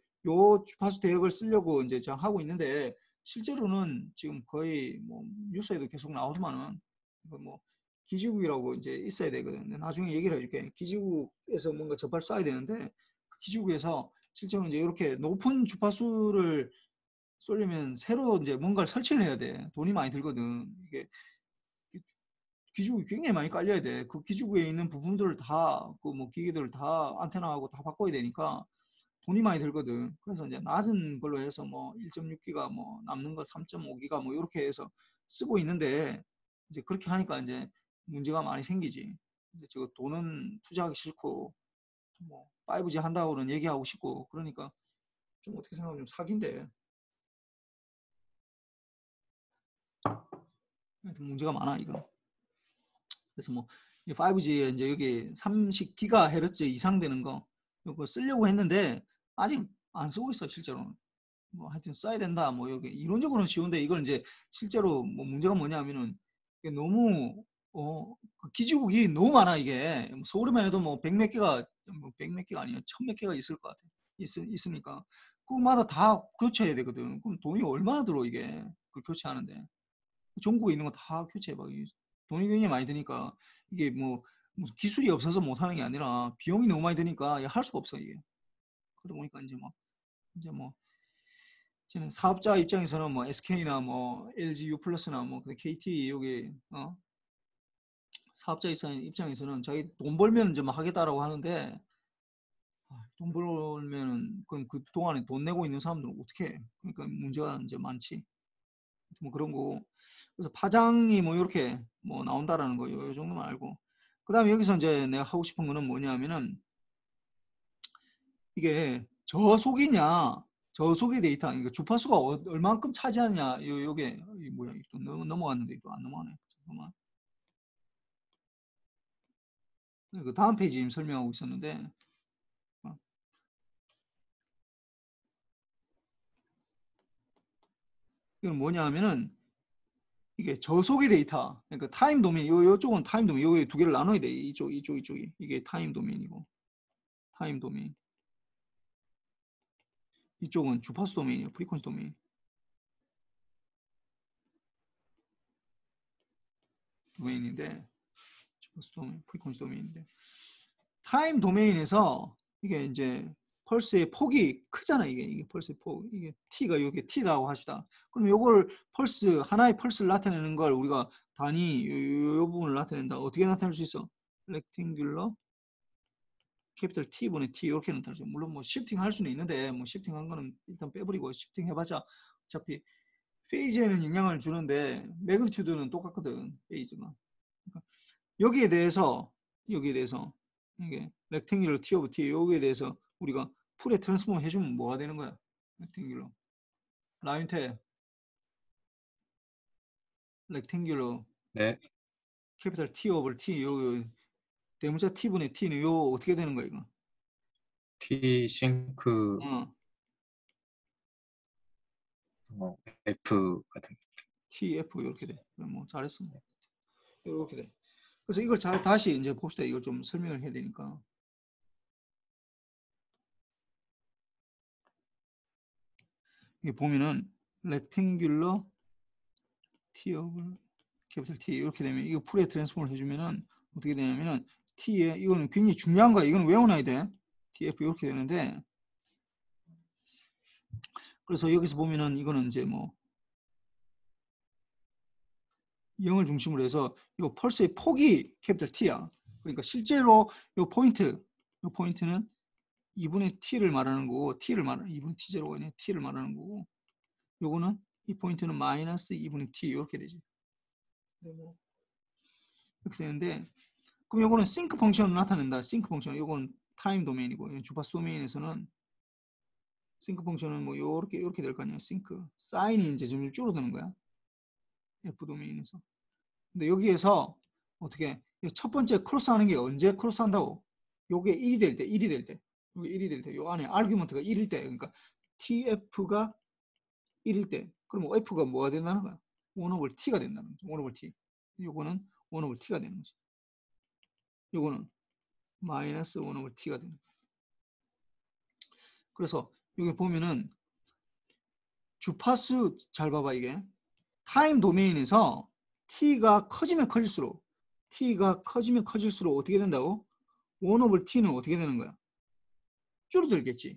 Speaker 1: 주파수 대역을 쓰려고 이제 제가 하고 있는데 실제로는 지금 거의 뭐 뉴스에도 계속 나오지만은 뭐 기지국이라고 이제 있어야 되거든. 나중에 얘기를 해줄게. 기지국에서 뭔가 접할 쏴야 되는데 그 기지국에서 실제로 이제 이렇게 높은 주파수를 쏠려면 새로 이제 뭔가를 설치를 해야 돼. 돈이 많이 들거든. 이게 기지국이 굉장히 많이 깔려야 돼. 그 기지국에 있는 부품들을 다, 그 뭐 기계들을 다 안테나하고 다 바꿔야 되니까 돈이 많이 들거든. 그래서 이제 낮은 걸로 해서 뭐 1.6기가 뭐 남는 거 3.5기가 뭐 이렇게 해서 쓰고 있는데 이제 그렇게 하니까 이제 문제가 많이 생기지. 이제 저 돈은 투자하기 싫고 뭐 5G 한다고는 얘기하고 싶고 그러니까 좀 어떻게 생각하면 좀 사기인데 하여튼 문제가 많아 이거. 그래서 뭐 5G에 이제 여기 30GHz 이상 되는 거 이거 쓰려고 했는데 아직 안 쓰고 있어 실제로는. 뭐 하여튼 써야 된다. 뭐 여기 이론적으로는 쉬운데 이걸 이제 실제로 뭐 문제가 뭐냐면은 이게 너무 그 기지국이 너무 많아 이게. 서울에만 해도 뭐 100몇 개가 뭐 100몇 개가 아니야. 1000몇 개가 있을 것 같아. 있으니까 그마다 다 교체해야 되거든. 그럼 돈이 얼마나 들어 이게. 그걸 교체하는데. 전국에 있는 거 다 교체해봐. 돈이 굉장히 많이 드니까 이게 뭐 기술이 없어서 못하는 게 아니라 비용이 너무 많이 드니까 할 수가 없어 이게. 그러다 보니까 이제 뭐 저는 사업자 입장에서는 뭐 SK나 뭐 LG U+나 뭐 KT 여기 사업자 입장에서는 자기 돈 벌면 이제 막 하겠다라고 하는데 돈 벌면은 그럼 그 동안에 돈 내고 있는 사람들은 어떻게 해? 그러니까 문제가 이제 많지. 뭐 그런 거고. 그래서 파장이 뭐 이렇게 뭐 나온다라는 거 요 정도만 알고. 그다음에 여기서 이제 내가 하고 싶은 거는 뭐냐면은 이게 저속이냐 저속의 데이터 그러니까 주파수가 얼만큼 차지하느냐 요게 뭐야 또 넘어갔는데 또 안 넘어가네. 잠깐만. 그 다음 페이지 지금 설명하고 있었는데 이건 뭐냐 하면은 이게 저속의 데이터 그러니까 타임 도메인 요쪽은 타임 도메인 요게 두 개를 나눠야 돼. 이쪽이 이게 타임 도메인이고 타임 도메인 이쪽은 주파수 도메인이에요. 프리퀀시 도메인. 도메인인데 주파수 도메인, 프리퀀시 도메인인데 타임 도메인에서 이게 이제 펄스의 폭이 크잖아. 이게 펄스의 폭. 이게 t가 이게 t라고 하시다. 그럼 요걸 펄스 하나의 펄스를 나타내는 걸 우리가 단위 요 부분을 나타낸다. 어떻게 나타낼 수 있어? 렉탱귤러 캐피털 T분의 T 이렇게 나타낼 수 있어. 물론 뭐 시프팅 할 수는 있는데 뭐 시프팅 한 거는 일단 빼버리고 시프팅 해봤자 어차피 페이지에는 영향을 주는데 매그니튜드는 똑같거든. 페이지가. 그러니까 여기에 대해서 이게 렉탱귤러 T 오브 T 여기에 대해서 우리가 풀에 트랜스폼 해주면 뭐가 되는 거야? 렉탱귤러 라인테 렉탱귤러
Speaker 3: 네.
Speaker 1: 캐피탈 T 오브 T 요 대문자 T분의 T는 요 어떻게 되는 거야 이거?
Speaker 3: T 싱크
Speaker 1: 어,
Speaker 3: F 같은.
Speaker 1: TF 이렇게 돼. 뭐 잘했어. 이렇게 돼. 그래서 이걸 잘 다시 이제 봅시다. 이걸 좀 설명을 해야 되니까. 이게 보면은 렉탱귤러 T 오브 캐피탈 T 이렇게 되면 이거 풀에 트랜스폼을 해주면은 어떻게 되냐면은 T에 이거는 굉장히 중요한 거야. 이거는 외워놔야 돼. TF 이렇게 되는데 그래서 여기서 보면은 이거는 이제 뭐 0을 중심으로 해서 이 펄스의 폭이 캐피탈 T야. 그러니까 실제로 이 포인트는 2분의 T를 말하는 거고 T를 말하는 2분의 T0가 아니라 T를 말하는 거고 요거는 이 포인트는 마이너스 2분의 T 이렇게 되지. 이렇게 되는데 그럼 요거는 싱크 펑션을 나타낸다. 싱크 펑션 요거는 타임 도메인이고 주파수 도메인에서는 싱크 펑션은 뭐 요렇게 될 거 아니야. 싱크 사인이 이제 점점 줄어드는 거야. F 도메인에서. 근데 여기에서 어떻게 첫 번째 크로스하는 게 언제 크로스한다고? 요게 1이 될 때, 요게 1이 될 때, 요 안에 아르규먼트가 1일 때, 그러니까 TF가 1일 때, 그럼 F가 뭐가 된다는 거야? 1 over T가 된다는 거죠. 1 over T. 요거는 1 over T가 되는 거죠. 요거는 마이너스 1 over T가 되는 거야. 그래서 여기 보면은 주파수 잘 봐봐 이게 타임 도메인에서 T가 커지면 커질수록 어떻게 된다고? 1 over T는 어떻게 되는 거야? 줄어들겠지.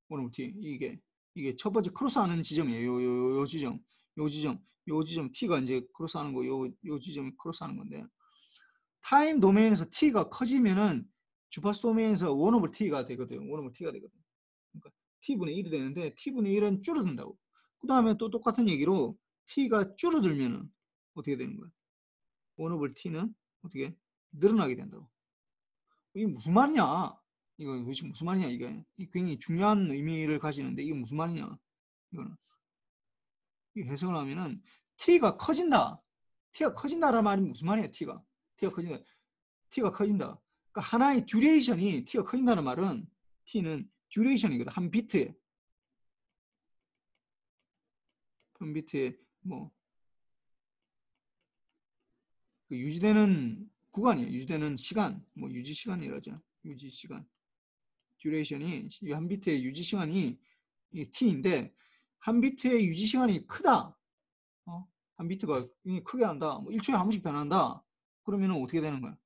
Speaker 1: 1 over T 이게 이게 첫 번째 크로스하는 지점이에요. 요 지점, 요 지점 t가 이제 크로스하는 거, 요 지점이 크로스하는 건데 타임 도메인에서 t가 커지면은 주파수 도메인에서 1 오버 t가 되거든요. 1 오버 t가 되거든요. 그러니까 t분의 1이 되는데 t분의 1은 줄어든다고. 그 다음에 또 똑같은 얘기로 t가 줄어들면은 어떻게 되는 거야? 1 오버 t는 어떻게 늘어나게 된다고. 이게 무슨 말이냐? 이거 도대체 무슨 말이냐? 이게 굉장히 중요한 의미를 가지는데 이게 무슨 말이냐? 이거는 이 해석을 하면은 t가 커진다. t가 커진다라는 말이 무슨 말이야? t가 커진다. t가 커진다. 그러니까 하나의 듀레이션이 t가 커진다는 말은 t는 듀레이션이거든. 한 비트에 뭐 그 유지되는 구간이에요. 유지되는 시간, 뭐 유지 시간이라죠. 유지 시간. 듀레이션이 한 비트의 유지 시간이 t인데 한 비트의 유지 시간이 크다. 한 비트가 크게 한다. 뭐 1초에 한 번씩 변한다. 그러면은 어떻게 되는 거야?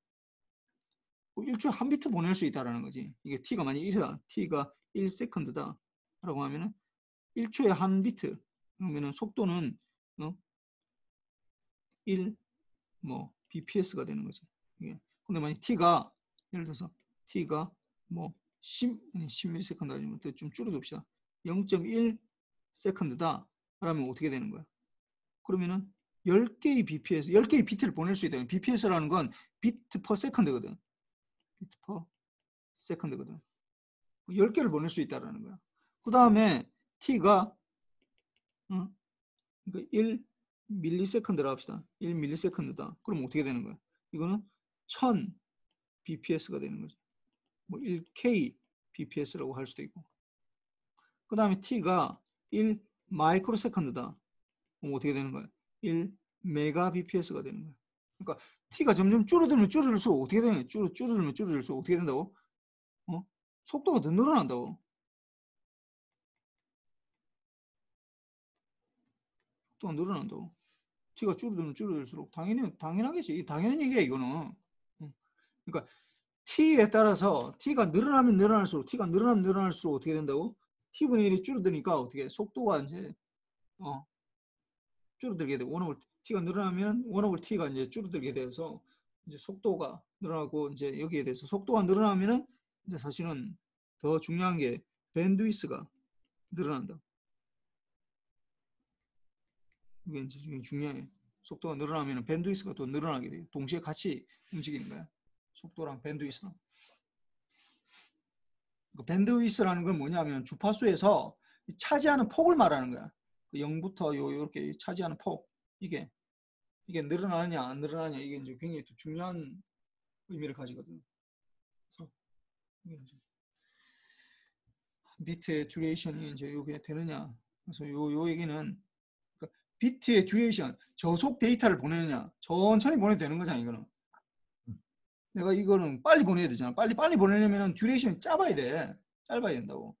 Speaker 1: 1초에 한 비트 보낼 수 있다라는 거지. 이게 t가 만약 1이다. t가 1세컨드다. 라고 하면은 1초에 한 비트. 그러면은 속도는 1 뭐 bps가 되는 거지. 이게. 근데 만약 t가 예를 들어서 t가 뭐 10ms 아니면 좀 줄여둡시다. 0.1 세컨드다. 그러면 어떻게 되는 거야? 그러면은 10개의 bps, 10개의 비트를 보낼 수 있다. bps라는 건 비트 퍼 세컨드거든. 비트 퍼 세컨드거든. 10개를 보낼 수 있다라는 거야. 그 다음에 t가 그러니까 1 밀리세컨드라 합시다. 1 밀리세컨드다. 그럼 어떻게 되는 거야? 이거는 1000 bps가 되는 거죠. 뭐 1k bps라고 할 수도 있고. 그 다음에 t가 1 마이크로세컨드다. 그럼 어떻게 되는 거야? 1 메가 bps가 되는 거야. 그러니까 t가 점점 줄어들면 줄어들수록 어떻게 되냐? 줄어들면 줄어들수록 어떻게 된다고? 속도가 더 늘어난다고. 속도가 늘어난다고. t가 줄어들면 줄어들수록 당연하겠지. 당연한 얘기야 이거는. 그러니까 t에 따라서 t가 늘어나면 늘어날수록 어떻게 된다고? t분의 1이 줄어드니까 어떻게 속도가 이제 줄어들게 되고 1 t가 늘어나면 1 t가 이제 줄어들게 돼서 이제 속도가 늘어나고 이제 여기에 대해서 속도가 늘어나면은 이제 사실은 더 중요한 게 밴드위스가 늘어난다. 이게 이제 중요해. 속도가 늘어나면 밴드위스가 또 늘어나게 돼요. 동시에 같이 움직이는 거야. 속도랑 밴드위스랑. 밴드위스라는 건 뭐냐면 주파수에서 차지하는 폭을 말하는 거야. 0부터 이렇게 차지하는 폭. 이게 늘어나느냐 안 늘어나느냐 이게 이제 굉장히 중요한 의미를 가지거든요. 그래서 비트의 듀레이션이 이제 이게 되느냐. 그래서 요 얘기는 그러니까 비트의 듀레이션 저속 데이터를 보내느냐 천천히 보내도 되는 거잖아 이거는. 내가 이거는 빨리 보내야 되잖아. 빨리 보내려면 듀레이션이 짧아야 된다고.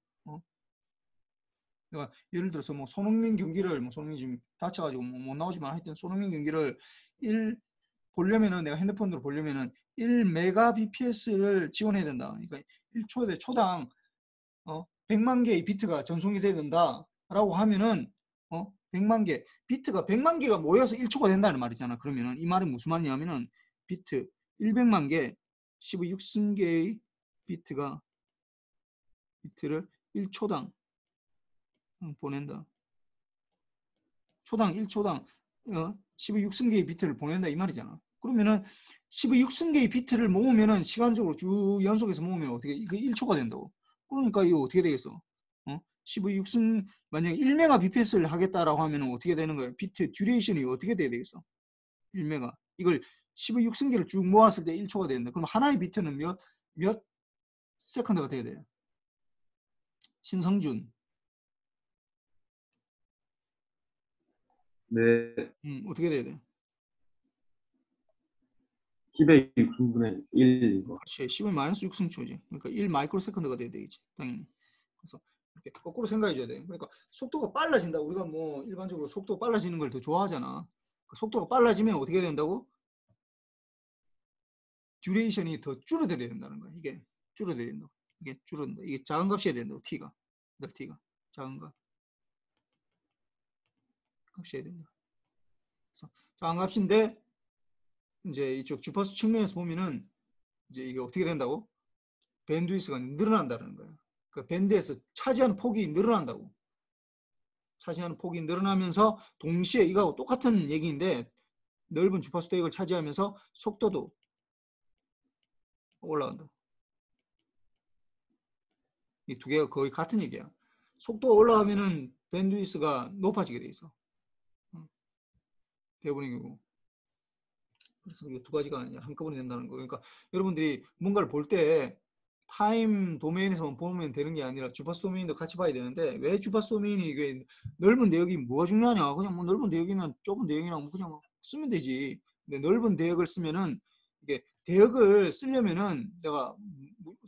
Speaker 1: 내가 예를 들어서 뭐 손흥민 경기를 손흥민 지금 다쳐가지고 못 나오지만 하여튼 손흥민 경기를 보려면은 내가 핸드폰으로 보려면은 1 메가 bps를 지원해야 된다. 그러니까 1초에 초당 100만 개의 비트가 전송이 돼야 된다라고 하면은 100만 개 비트가 100만 개가 모여서 1초가 된다는 말이잖아. 그러면은 이 말은 무슨 말이냐면은 비트 100만 개 16승계의 비트를 1초당 보낸다. 초당 1초당 16승계의 비트를 보낸다 이 말이잖아. 그러면은 16승계의 비트를 모으면은 시간적으로 쭉 연속해서 모으면 어떻게 이거 1초가 된다고. 그러니까 이거 어떻게 되겠어? 16승 만약에 1메가 bps를 하겠다라고 하면은 어떻게 되는 거야? 비트 듀레이션이 어떻게 돼야 되겠어? 1메가. 이걸 16승계를 쭉 모았을 때 1초가 된다. 그럼 하나의 비트는 몇 세컨드가 돼야 돼요? 신성준.
Speaker 4: 네,
Speaker 1: 어떻게 돼야 돼?
Speaker 4: 10의 6분의 1 이거.
Speaker 1: 10의 마이너스 6승초지. 그러니까 1 마이크로 세컨드가 돼야 되겠지. 당연히. 그래서 이렇게 거꾸로 생각해 줘야 돼. 그러니까 속도가 빨라진다. 우리가 뭐 일반적으로 속도 빨라지는 걸 더 좋아하잖아. 속도가 빨라지면 어떻게 된다고? 듀레이션이 더 줄어들어야 된다는 거야. 이게 줄어들어야 된다고. 이게 줄어든다. 이게 작은 값이어야 된다고. t가. t가 작은 값. 값이어야 된다. 그래서 쌍값인데 이제 이쪽 주파수 측면에서 보면은 이제 이게 어떻게 된다고? 밴드위스가 늘어난다는 거예요. 그 밴드에서 차지하는 폭이 늘어난다고. 차지하는 폭이 늘어나면서 동시에 이거하고 똑같은 얘기인데 넓은 주파수 대역을 차지하면서 속도도 올라간다. 이 두 개가 거의 같은 얘기야. 속도가 올라가면은 밴드위스가 높아지게 돼 있어. 대부분의 경우. 그래서 이 두 가지가 한꺼번에 된다는 거. 그러니까 여러분들이 뭔가를 볼 때 타임 도메인에서만 보면 되는 게 아니라 주파수 도메인도 같이 봐야 되는데 왜 주파수 도메인이 이게 넓은 대역이 뭐가 중요하냐? 그냥 뭐 넓은 대역이나 좁은 대역이나 뭐 그냥 쓰면 되지. 근데 넓은 대역을 쓰면은 이게 대역을 쓰려면은 내가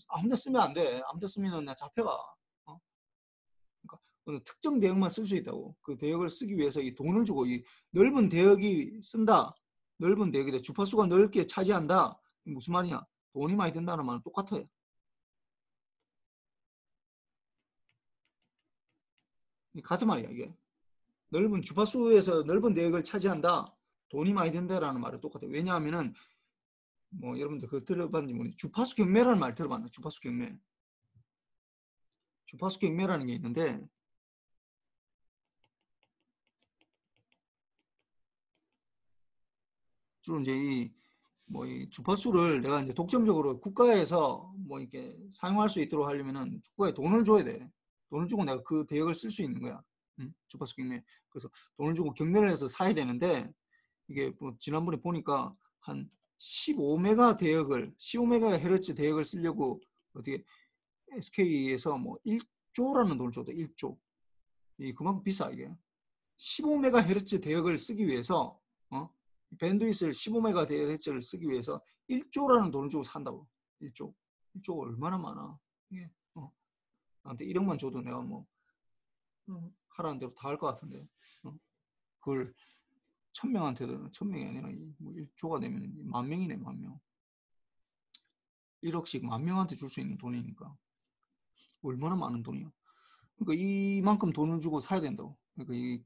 Speaker 1: 아무데나 쓰면 안 돼. 아무데나 쓰면은 나 잡혀가. 그러니까 어느 특정 대역만 쓸 수 있다고. 그 대역을 쓰기 위해서 이 돈을 주고 이 넓은 대역이 쓴다. 넓은 대역이다. 주파수가 넓게 차지한다. 무슨 말이냐? 돈이 많이 든다는 말은 똑같아요. 같은 말이야 이게. 넓은 주파수에서 넓은 대역을 차지한다. 돈이 많이 든다라는 말은 똑같아요. 왜냐하면은 뭐 여러분들 그거 들어봤는지 모르겠는데 주파수 경매라는 말 들어봤나? 주파수 경매. 주파수 경매라는 게 있는데 주로 이제 이 주파수를 내가 이제 독점적으로 국가에서 뭐 이렇게 사용할 수 있도록 하려면은 국가에 돈을 줘야 돼. 돈을 주고 내가 그 대역을 쓸 수 있는 거야. 주파수 경매. 그래서 돈을 주고 경매를 해서 사야 되는데 이게 뭐 지난번에 보니까 한 15메가 대역을 15메가헤르츠 대역을 쓰려고 어떻게 SK에서 뭐 1조라는 돈을 줬다. 1조. 이 그만큼 비싸 이게. 15메가헤르츠 대역을 쓰기 위해서 밴드위스를 15메가헤르츠를 쓰기 위해서 1조라는 돈을 주고 산다고. 1조. 1조가 얼마나 많아. 이게 나한테 1억만 줘도 내가 뭐 하라는 대로 다 할 것 같은데. 그걸 1000명한테도 1000명이 아니라 뭐 1조가 되면 10,000명이네. 10,000명. 1억씩 10,000명한테 줄 수 있는 돈이니까 얼마나 많은 돈이야. 그러니까 이만큼 돈을 주고 사야 된다고. 그러니까 이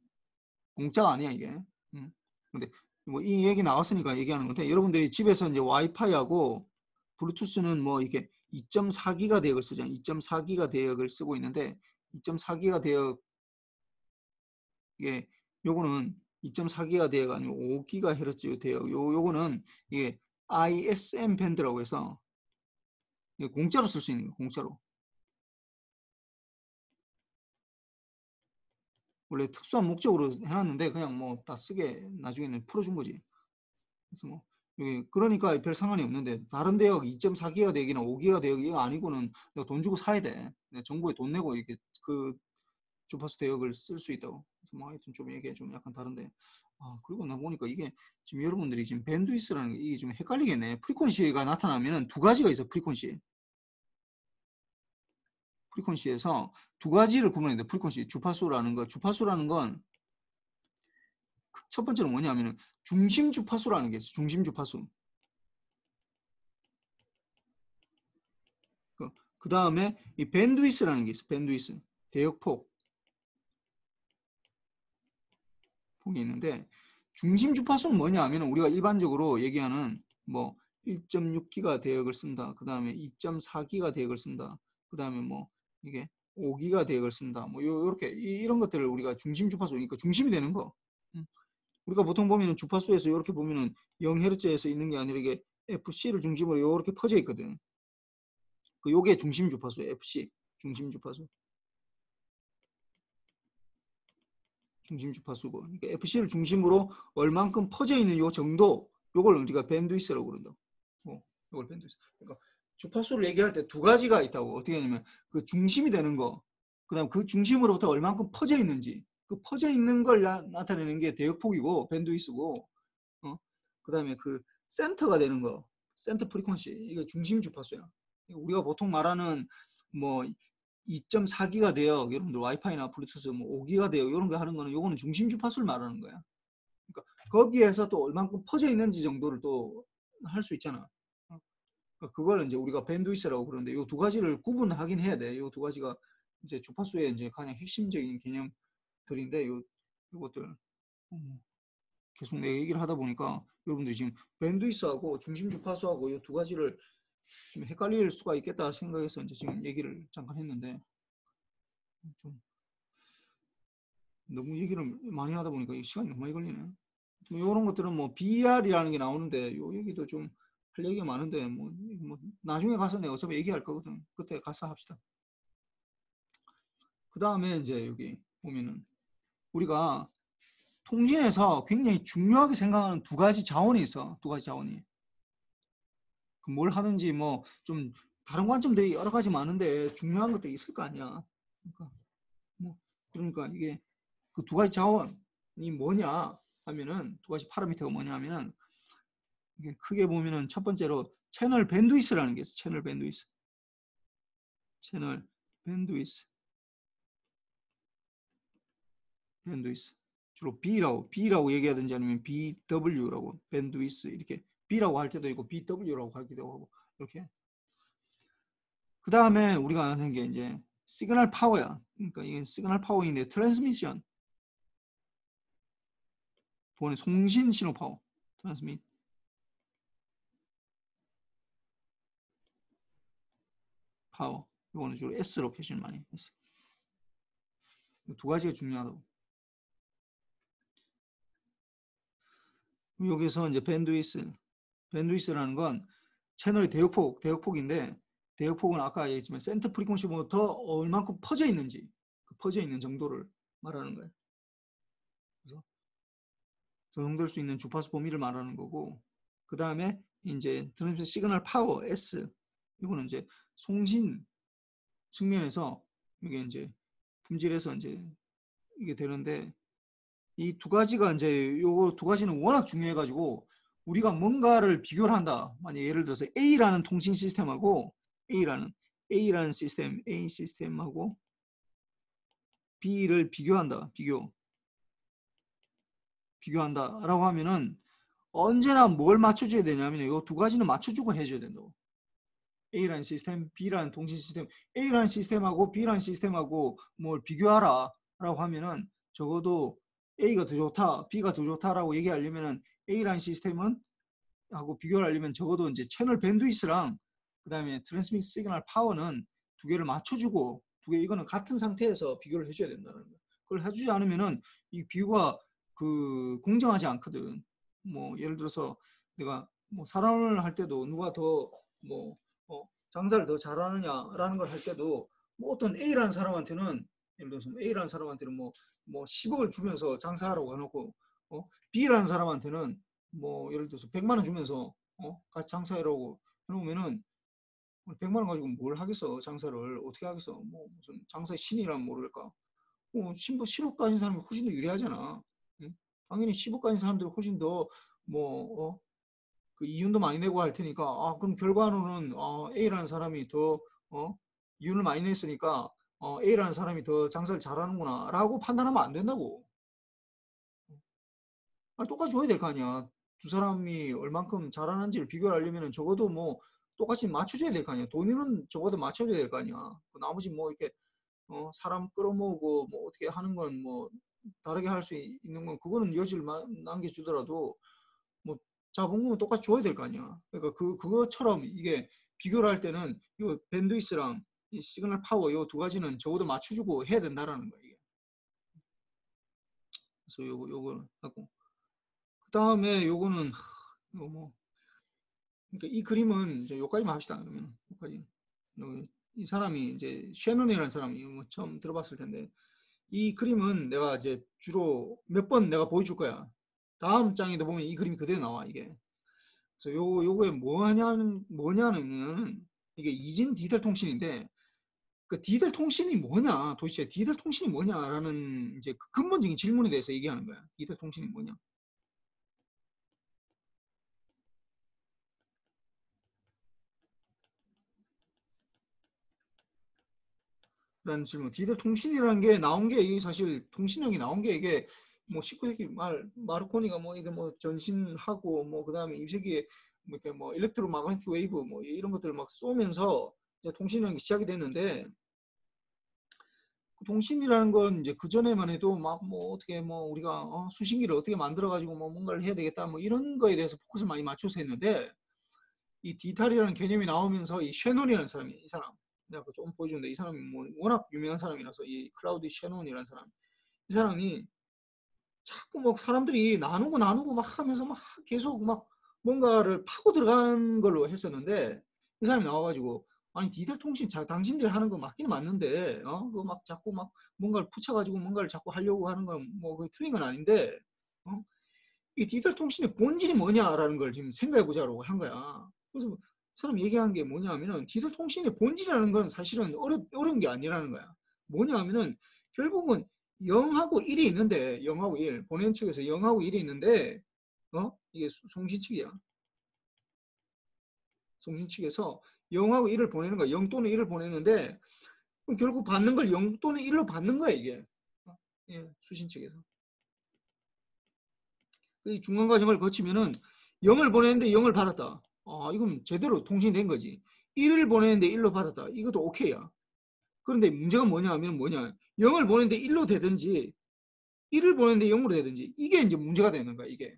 Speaker 1: 공짜가 아니야 이게. 근데 뭐 이 얘기 나왔으니까 얘기하는 건데 여러분들이 집에서 이제 와이파이하고 블루투스는 뭐 이게 2.4기가 대역을 쓰잖아요. 2.4기가 대역을 쓰고 있는데 2.4기가 대역에 요거는 2.4기가 대역 아니면 5GHz 대역. 요거는 이게 ISM 밴드라고 해서 공짜로 쓸 수 있는 거예요. 공짜로. 원래 특수한 목적으로 해놨는데 그냥 뭐 다 쓰게 나중에는 풀어준 거지. 그래서 뭐 그러니까 별 상관이 없는데 다른 대역 2.4기가 대역이나 5기가 대역이 아니고는 내가 돈 주고 사야 돼. 내가 정부에 돈 내고 이렇게 그 주파수 대역을 쓸 수 있다고. 그래서 뭐 하여튼 좀 이게 좀 약간 다른데. 그리고 나 보니까 이게 지금 여러분들이 지금 밴드위스라는 게 이게 좀 헷갈리겠네. 프리퀀시가 나타나면은 두 가지가 있어. 프리퀀시에서 두 가지를 구분해야 돼. 프리퀀시 주파수라는 거. 주파수라는 건 첫 번째는 뭐냐면은 중심 주파수라는 게 있어. 중심 주파수. 그 다음에 이 밴드위스라는 게 있어. 밴드위스. 대역폭. 폭이 있는데 중심 주파수는 뭐냐 하면 우리가 일반적으로 얘기하는 뭐 1.6기가 대역을 쓴다. 그 다음에 2.4기가 대역을 쓴다. 그 다음에 뭐 이게 5기가 대역을 쓴다. 뭐 요렇게 이런 것들을 우리가 중심 주파수, 그러니까 중심이 되는 거. 우리가 보통 보면은 주파수에서 이렇게 보면은 0Hz에서 있는 게 아니라 이게 FC를 중심으로 이렇게 퍼져 있거든. 요게 중심 주파수예요. FC 중심 주파수. 중심 주파수고. 그러니까 FC를 중심으로 얼만큼 퍼져 있는 요 정도, 요걸 우리가 밴드위스라고 그런다고. 요걸 밴드위스. 그러니까 주파수를 얘기할 때 두 가지가 있다고. 어떻게 하냐면 그 중심이 되는 거, 그다음 그 중심으로부터 얼만큼 퍼져 있는지, 그 퍼져 있는 걸 나타내는 게 대역폭이고 밴드위스고, 그다음에 그 센터가 되는 거, 센터 프리퀀시, 이게 중심 주파수야. 우리가 보통 말하는 뭐 2.4기가 대역, 여러분들 와이파이나 블루투스 뭐 5기가 대역 이런 거 하는 거는 요거는 중심 주파수를 말하는 거야. 그러니까 거기에서 또 얼만큼 퍼져 있는지 정도를 또 할 수 있잖아. 그러니까 그걸 이제 우리가 밴드위스라고 그러는데 요 두 가지를 구분하긴 해야 돼. 요 두 가지가 이제 주파수의 이제 가장 핵심적인 개념들인데 요것들 계속 내가 얘기를 하다 보니까 여러분들 지금 밴드위스하고 중심 주파수하고 이 두 가지를 좀 헷갈릴 수가 있겠다 생각해서 이제 지금 얘기를 잠깐 했는데 좀 너무 얘기를 많이 하다 보니까 시간이 너무 많이 걸리네. 이런 것들은 뭐 BR이라는 게 나오는데 요 얘기도 좀 할 얘기가 많은데 뭐 나중에 가서 내가 어차피 얘기할 거거든. 그때 가서 합시다. 그 다음에 이제 여기 보면은 우리가 통신에서 굉장히 중요하게 생각하는 두 가지 자원이 있어. 두 가지 자원이. 뭘 하든지 뭐 좀 다른 관점들이 여러 가지 많은데 중요한 것들이 있을 거 아니야. 그러니까 이게 그 두 가지 자원이 뭐냐 하면은 두 가지 파라미터가 뭐냐 하면은 이게 크게 보면은 첫 번째로 채널 밴드위스라는 게 있어. 채널 밴드위스. 채널 밴드위스. 밴드위스. 주로 B라고 얘기하든지 아니면 BW라고 밴드위스 이렇게 B라고 할 때도 있고 BW라고 하기도 하고 이렇게. 그 다음에 우리가 하는 게 이제 시그널 파워야. 그러니까 이게 시그널 파워인데 트랜스미션. 보는 송신 신호 파워. 트랜스밋. 파워. 이거는 주로 S로 표시를 많이 했어. 두 가지가 중요하다고. 여기서 이제 밴드위스라는 건 채널의 대역폭인데 대역폭은 아까 얘기했지만 센터 프리퀀시보다 더 얼만큼 퍼져 있는지 그 퍼져 있는 정도를 말하는 거예요. 그래서 적용될 수 있는 주파수 범위를 말하는 거고 그 다음에 이제 트랜스미션 시그널 파워 S 이거는 이제 송신 측면에서 이게 이제 품질에서 이제 이게 되는데 이 두 가지가 이제 요거 두 가지는 워낙 중요해 가지고 우리가 뭔가를 비교를 한다. 만약 예를 들어서 A라는 통신 시스템하고 A라는 시스템, A 시스템하고 B를 비교한다라고 하면은 언제나 뭘 맞춰줘야 되냐면 이 두 가지는 맞춰주고 해줘야 된다고. A라는 시스템, B라는 통신 시스템, A라는 시스템하고 B라는 시스템하고 뭘 비교하라라고 하면은 적어도 A가 더 좋다, B가 더 좋다라고 얘기하려면은 A라는 시스템은 하고 비교를 하려면 적어도 이제 채널 밴드위스랑 그다음에 트랜스미트 시그널 파워는 두 개를 맞춰주고 이거는 같은 상태에서 비교를 해줘야 된다는 거예요. 그걸 해주지 않으면은 이 비교가 그 공정하지 않거든. 뭐 예를 들어서 내가 뭐 사람을 할 때도 누가 더 뭐 장사를 더 잘하느냐라는 걸 할 때도 뭐 어떤 A라는 사람한테는 예를 들어서 A라는 사람한테는 뭐 10억을 주면서 장사하라고 해놓고 B라는 사람한테는 뭐 예를 들어서 100만 원 주면서 같이 장사하라고 해놓으면은 100만 원 가지고 뭘 하겠어. 장사를 어떻게 하겠어. 뭐 무슨 장사의 신이라면 모를까. 10억 가진 사람이 훨씬 더 유리하잖아. 응? 당연히 10억 가진 사람들이 훨씬 더 그 이윤도 많이 내고 할 테니까 그럼 결과로는 A라는 사람이 더 이윤을 많이 냈으니까 A라는 사람이 더 장사를 잘하는구나 라고 판단하면 안 된다고. 똑같이 줘야 될 거 아니야. 두 사람이 얼만큼 잘하는지를 비교하려면 적어도 뭐 똑같이 맞춰줘야 될 거 아니야. 돈은 적어도 맞춰줘야 될 거 아니야. 나머지 뭐 이렇게 사람 끌어모으고 뭐 어떻게 하는 건 뭐 다르게 할 수 있는 건 그거는 여지를 남겨주더라도 뭐 자본금은 똑같이 줘야 될 거 아니야. 그러니까 그것처럼 이게 비교를 할 때는 이 밴드위스랑 이 시그널 파워 이 두 가지는 적어도 맞춰주고 해야 된다라는 거야. 이게. 그래서 요거 하고 그 다음에 요거는 뭐 그러니까 이 그림은 이제 여기까지만 합시다. 그러면 여기까지. 이 사람이 이제 셰논이라는 사람이 뭐 처음 들어봤을 텐데 이 그림은 내가 이제 주로 몇 번 내가 보여줄 거야. 다음 장에도 보면 이 그림이 그대로 나와 이게. 그래서 요거에 뭐냐면 이게 이진 디젤 통신인데 그 디젤 통신이 뭐냐 도대체 디젤 통신이 뭐냐라는 이제 그 근본적인 질문에 대해서 얘기하는 거야. 디젤 통신이 뭐냐. 라는 질문. 디젤 통신이라는 게 나온 게 이게 사실 통신력이 나온 게 이게 뭐 19세기 말 마르코니가 뭐 이게 뭐 전신하고 뭐 그다음에 20세기에 뭐 이렇게 뭐 일렉트로마그네틱 웨이브 뭐 이런 것들을 막 쏘면서 이제 통신력이 시작이 됐는데 통신이라는 건 이제 그 전에만 해도 막 뭐 어떻게 뭐 우리가 수신기를 어떻게 만들어 가지고 뭐 뭔가를 해야 되겠다 뭐 이런 거에 대해서 포커스를 많이 맞춰서 했는데 이 디지털이라는 개념이 나오면서 이 셰논이라는 사람이 이 사람 내가 조금 보여주는데 이 사람이 뭐 워낙 유명한 사람이라서 이 클라우드 셰논이라는 사람 이 사람이 자꾸 막 사람들이 나누고 막 하면서 막 계속 막 뭔가를 파고 들어가는 걸로 했었는데 이 사람이 나와가지고 아니 디지털 통신 당신들이 하는 거 맞긴 맞는데 그거 막 자꾸 막 뭔가를 붙여가지고 뭔가를 자꾸 하려고 하는 건 뭐 그게 틀린 건 아닌데 이 디지털 통신의 본질이 뭐냐라는 걸 지금 생각해 보자고 한 거야. 그래서 그 사람이 얘기한 게 뭐냐 하면은 디지털 통신의 본질이라는 건 사실은 어려운 게 아니라는 거야. 뭐냐 하면은 결국은 0하고 1이 있는데 0하고 1 보내는 측에서 0하고 1이 있는데 이게 송신 측이야. 송신 측에서 0하고 1을 보내는 거야. 0 또는 1을 보내는데 그럼 결국 받는 걸 0 또는 1로 받는 거야 이게. 예, 수신 측에서. 이 중간 과정을 거치면은 0을 보냈는데 0을 받았다. 이건 제대로 통신된 거지. 1을 보냈는데 1로 받았다. 이것도 오케이야. 그런데 문제가 뭐냐 하면 뭐냐. 0을 보냈는데 1로 되든지 1을 보냈는데 0으로 되든지 이게 이제 문제가 되는 거야 이게.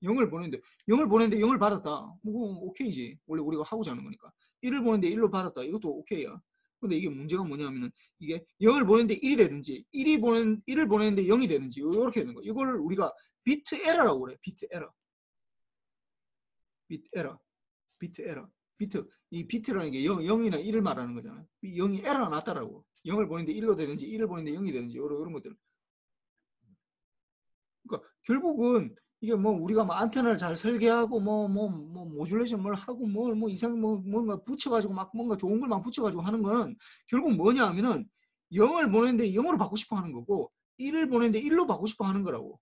Speaker 1: 0을 보냈는데 0을 받았다. 뭐 오케이지. 원래 우리가 하고자 하는 거니까. 1을 보냈는데 1로 받았다. 이것도 오케이야. 근데 이게 문제가 뭐냐면은 이게 0을 보냈는데 1이 되든지 1을 보냈는데 0이 되든지 이렇게 되는 거야. 이걸 우리가 비트 에러라고 그래. 비트 에러. 비트 에러. 비트 에러. 이 비트라는 게 0이나 1을 말하는 거잖아. 0이 에러가 났다라고. 0을 보냈는데 1로 되든지 1을 보냈는데 0이 되든지 이런 것들. 그러니까 결국은 이게 뭐 우리가 뭐 안테나를 잘 설계하고 뭐 모듈레이션 뭘 하고 뭐 이상 뭔가 붙여가지고 막 뭔가 좋은 걸 막 붙여가지고 하는 거는 결국 뭐냐 하면은 0을 보냈는데 0으로 받고 싶어 하는 거고 1을 보냈는데 1로 받고 싶어 하는 거라고.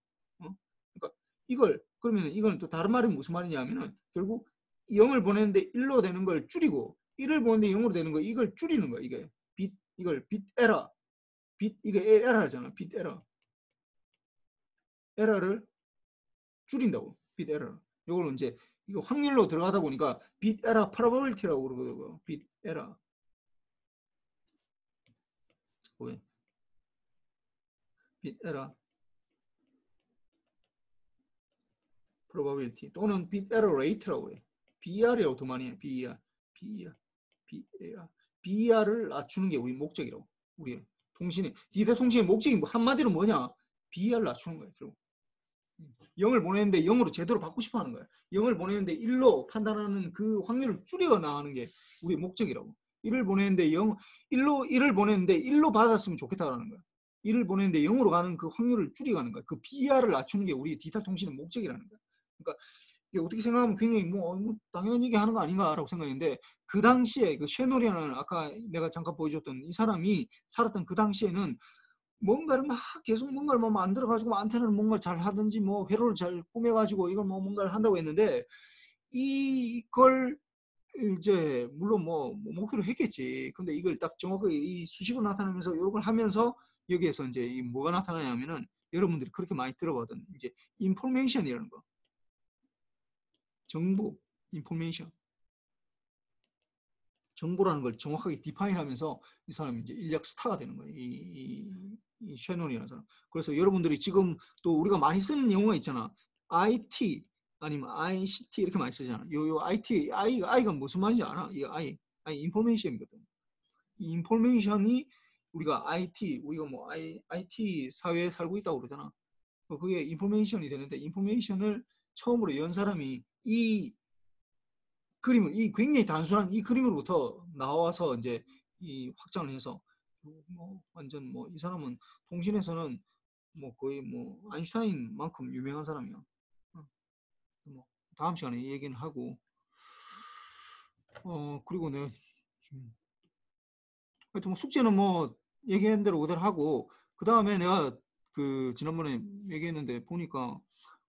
Speaker 1: 그러니까 그러면은 이거는 또 다른 말이 무슨 말이냐 하면은 결국 0을 보냈는데 1로 되는 걸 줄이고 1을 보냈는데 0으로 되는 거 이걸 줄이는 거야. 이게 이걸 빗 에러. 이게 에러잖아. 빗 에러. 에러를 줄인다고. 빗 에러. 이걸 이제 이거 확률로 들어가다 보니까 빗 에러 프로버빌티라고 그러거든요. 빗 에러. 왜? 빗 에러 프로버빌티 또는 빗 에러 레이트라고 해. BR이라고 더 많이 해. BER. BER을 낮추는 게 우리 목적이라고. 우리 디지털 통신의 목적이 한마디로 뭐냐? BER를 낮추는 거예요. 결국. 0을 보내는데 0으로 제대로 받고 싶어 하는 거야. 0을 보내는데 1로 판단하는 그 확률을 줄여 나가는 게 우리 목적이라고. 1을 보내는데 1을 보내는데 1로 받았으면 좋겠다라는 거야. 1을 보내는데 0으로 가는 그 확률을 줄여가는 거야. 그 BR을 낮추는 게 우리 디지털 통신의 목적이라는 거야. 그러니까 이게 어떻게 생각하면 굉장히 뭐 당연한 얘기 하는 거 아닌가라고 생각했는데 그 당시에 그 셰노리아는 아까 내가 잠깐 보여줬던 이 사람이 살았던 그 당시에는 뭔가를 막 계속 뭔가를 뭐 만들어가지고 안테나를 뭔가를 잘 하든지 뭐 회로를 잘 꾸며가지고 이걸 뭐 뭔가를 한다고 했는데 이걸 이제 물론 뭐 목표로 했겠지. 근데 이걸 딱 정확하게 이 수식으로 나타나면서 이런 걸 하면서 여기에서 이제 이 뭐가 나타나냐면은 여러분들이 그렇게 많이 들어봤던 이제 인포메이션이라는 거. 정보, 인포메이션. 정보라는 걸 정확하게 디파인하면서 이 사람이 이제 인력 스타가 되는 거예요. 이 셰논이라는 사람. 그래서 여러분들이 지금 또 우리가 많이 쓰는 용어가 있잖아. IT 아니면 ICT 이렇게 많이 쓰잖아. 요 IT, I가 무슨 말인지 알아? 이 I 인포메이션이거든. 이 인포메이션이 우리가 우리가 뭐 IT 사회에 살고 있다고 그러잖아. 그게 인포메이션이 되는데 인포메이션을 처음으로 연 사람이 이 굉장히 단순한 이 그림으로부터 나와서 이제 이 확장을 해서 뭐 완전 뭐 이 사람은 통신에서는 뭐 거의 뭐 아인슈타인만큼 유명한 사람이야. 뭐 다음 시간에 얘기는 하고 그리고 내가 하여튼 뭐 숙제는 뭐 얘기한 대로 그대로 하고 그 다음에 내가 그 지난번에 얘기했는데 보니까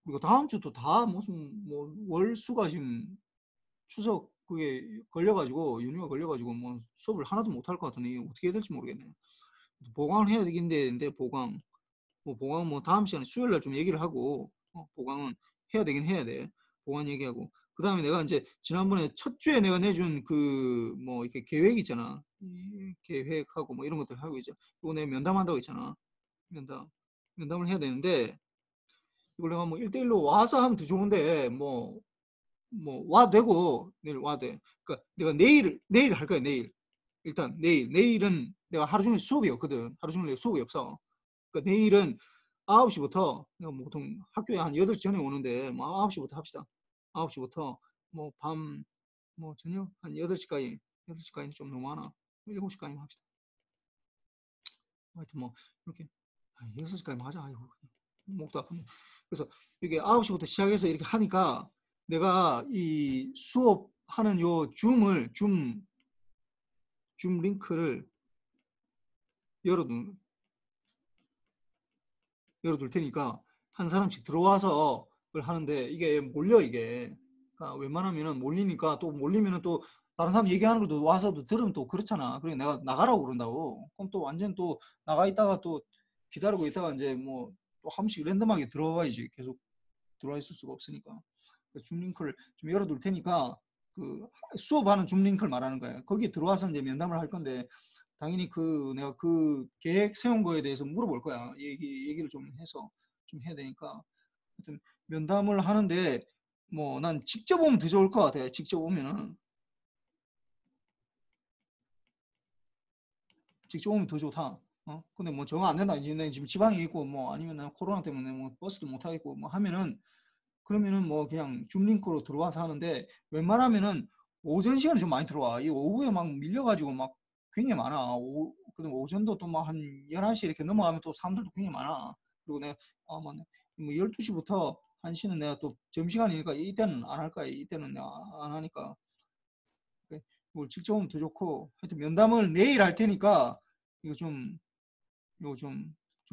Speaker 1: 우리가 다음 주도 다 무슨 뭐 월수가 지금 추석 그게 걸려가지고 연휴가 걸려가지고 뭐 수업을 하나도 못할 것 같은데 어떻게 해야 될지 모르겠네. 보강을 해야 되겠는데 보강 뭐 다음 시간에 수요일 날 좀 얘기를 하고 보강은 해야 되긴 해야 돼. 보강 얘기하고 그 다음에 내가 이제 지난번에 첫 주에 내가 내준 그 뭐 이렇게 계획 있잖아. 계획하고 뭐 이런 것들 하고 있죠. 이거 내가 면담한다고 했잖아. 면담을 해야 되는데 이걸 내가 뭐 1대1로 와서 하면 더 좋은데 뭐 와 되고 내일 와 돼. 그러니까 내가 내일 할 거야. 내일. 일단 내일은 내가 하루 종일 수업이 없거든. 하루 종일 수업이 없어. 그러니까 내일은 9시부터 내가 뭐 보통 학교에 한 8시 전에 오는데 뭐 9시부터 합시다. 9시부터 뭐 밤 뭐 저녁 한 8시까지는 좀 너무 많아. 7시까지 합시다. 하여튼 뭐 이렇게 6시까지 하자. 아이고 목도 아프네. 그래서 이게 9시부터 시작해서 이렇게 하니까 내가 이 수업하는 요 줌 링크를 열어둘 테니까 한 사람씩 들어와서 그걸 하는데 이게 몰려 이게. 그러니까 웬만하면은 몰리니까 또 몰리면은 또 다른 사람 얘기하는 것도 와서도 들으면 또 그렇잖아. 그래 내가 나가라고 그런다고. 그럼 또 완전 또 나가 있다가 또 기다리고 있다가 이제 뭐 또 한 번씩 랜덤하게 들어와야지. 계속 들어와 있을 수가 없으니까. 줌 링크를 좀 열어둘 테니까 그 수업하는 줌 링크를 말하는 거예요. 거기에 들어와서 이제 면담을 할 건데 당연히 내가 그 계획 세운 거에 대해서 물어볼 거야. 얘기를 좀 해서 좀 해야 되니까. 하여튼 면담을 하는데 뭐 난 직접 오면 더 좋을 것 같아. 직접 오면은 더 좋다. 근데 뭐 정 안 된다. 이제 내가 지금 지방에 있고 뭐 아니면 난 코로나 때문에 뭐 버스도 못 하겠고 뭐 하면은 그러면은 뭐 그냥 줌 링크로 들어와서 하는데 웬만하면은 오전 시간에 좀 많이 들어와. 이 오후에 막 밀려가지고 막 굉장히 많아. 그다음 오전도 또 막 한 11시 이렇게 넘어가면 또 사람들도 굉장히 많아. 그리고 내가 맞네. 뭐 12시부터 1시는 내가 또 점심시간이니까 이때는 안 할 거야. 이때는 내가 안 하니까. 뭘 직접 오면 더 좋고 하여튼 면담을 내일 할 테니까 이거 좀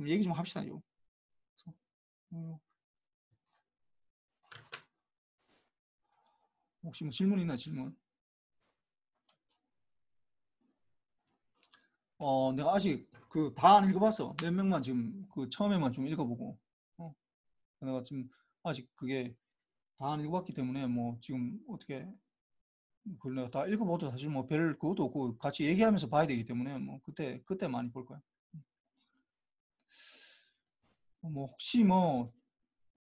Speaker 1: 얘기 좀 합시다. 이거. 혹시 뭐 질문 있나 질문? 내가 아직 그 다 안 읽어봤어. 몇 명만 지금 그 처음에만 좀 읽어보고. 내가 지금 아직 그게 다 안 읽어봤기 때문에 뭐 지금 어떻게 그걸 내가 다 읽어봐도 사실 뭐 별 그것도 없고 같이 얘기하면서 봐야 되기 때문에 뭐 그때 많이 볼 거야. 뭐 혹시 뭐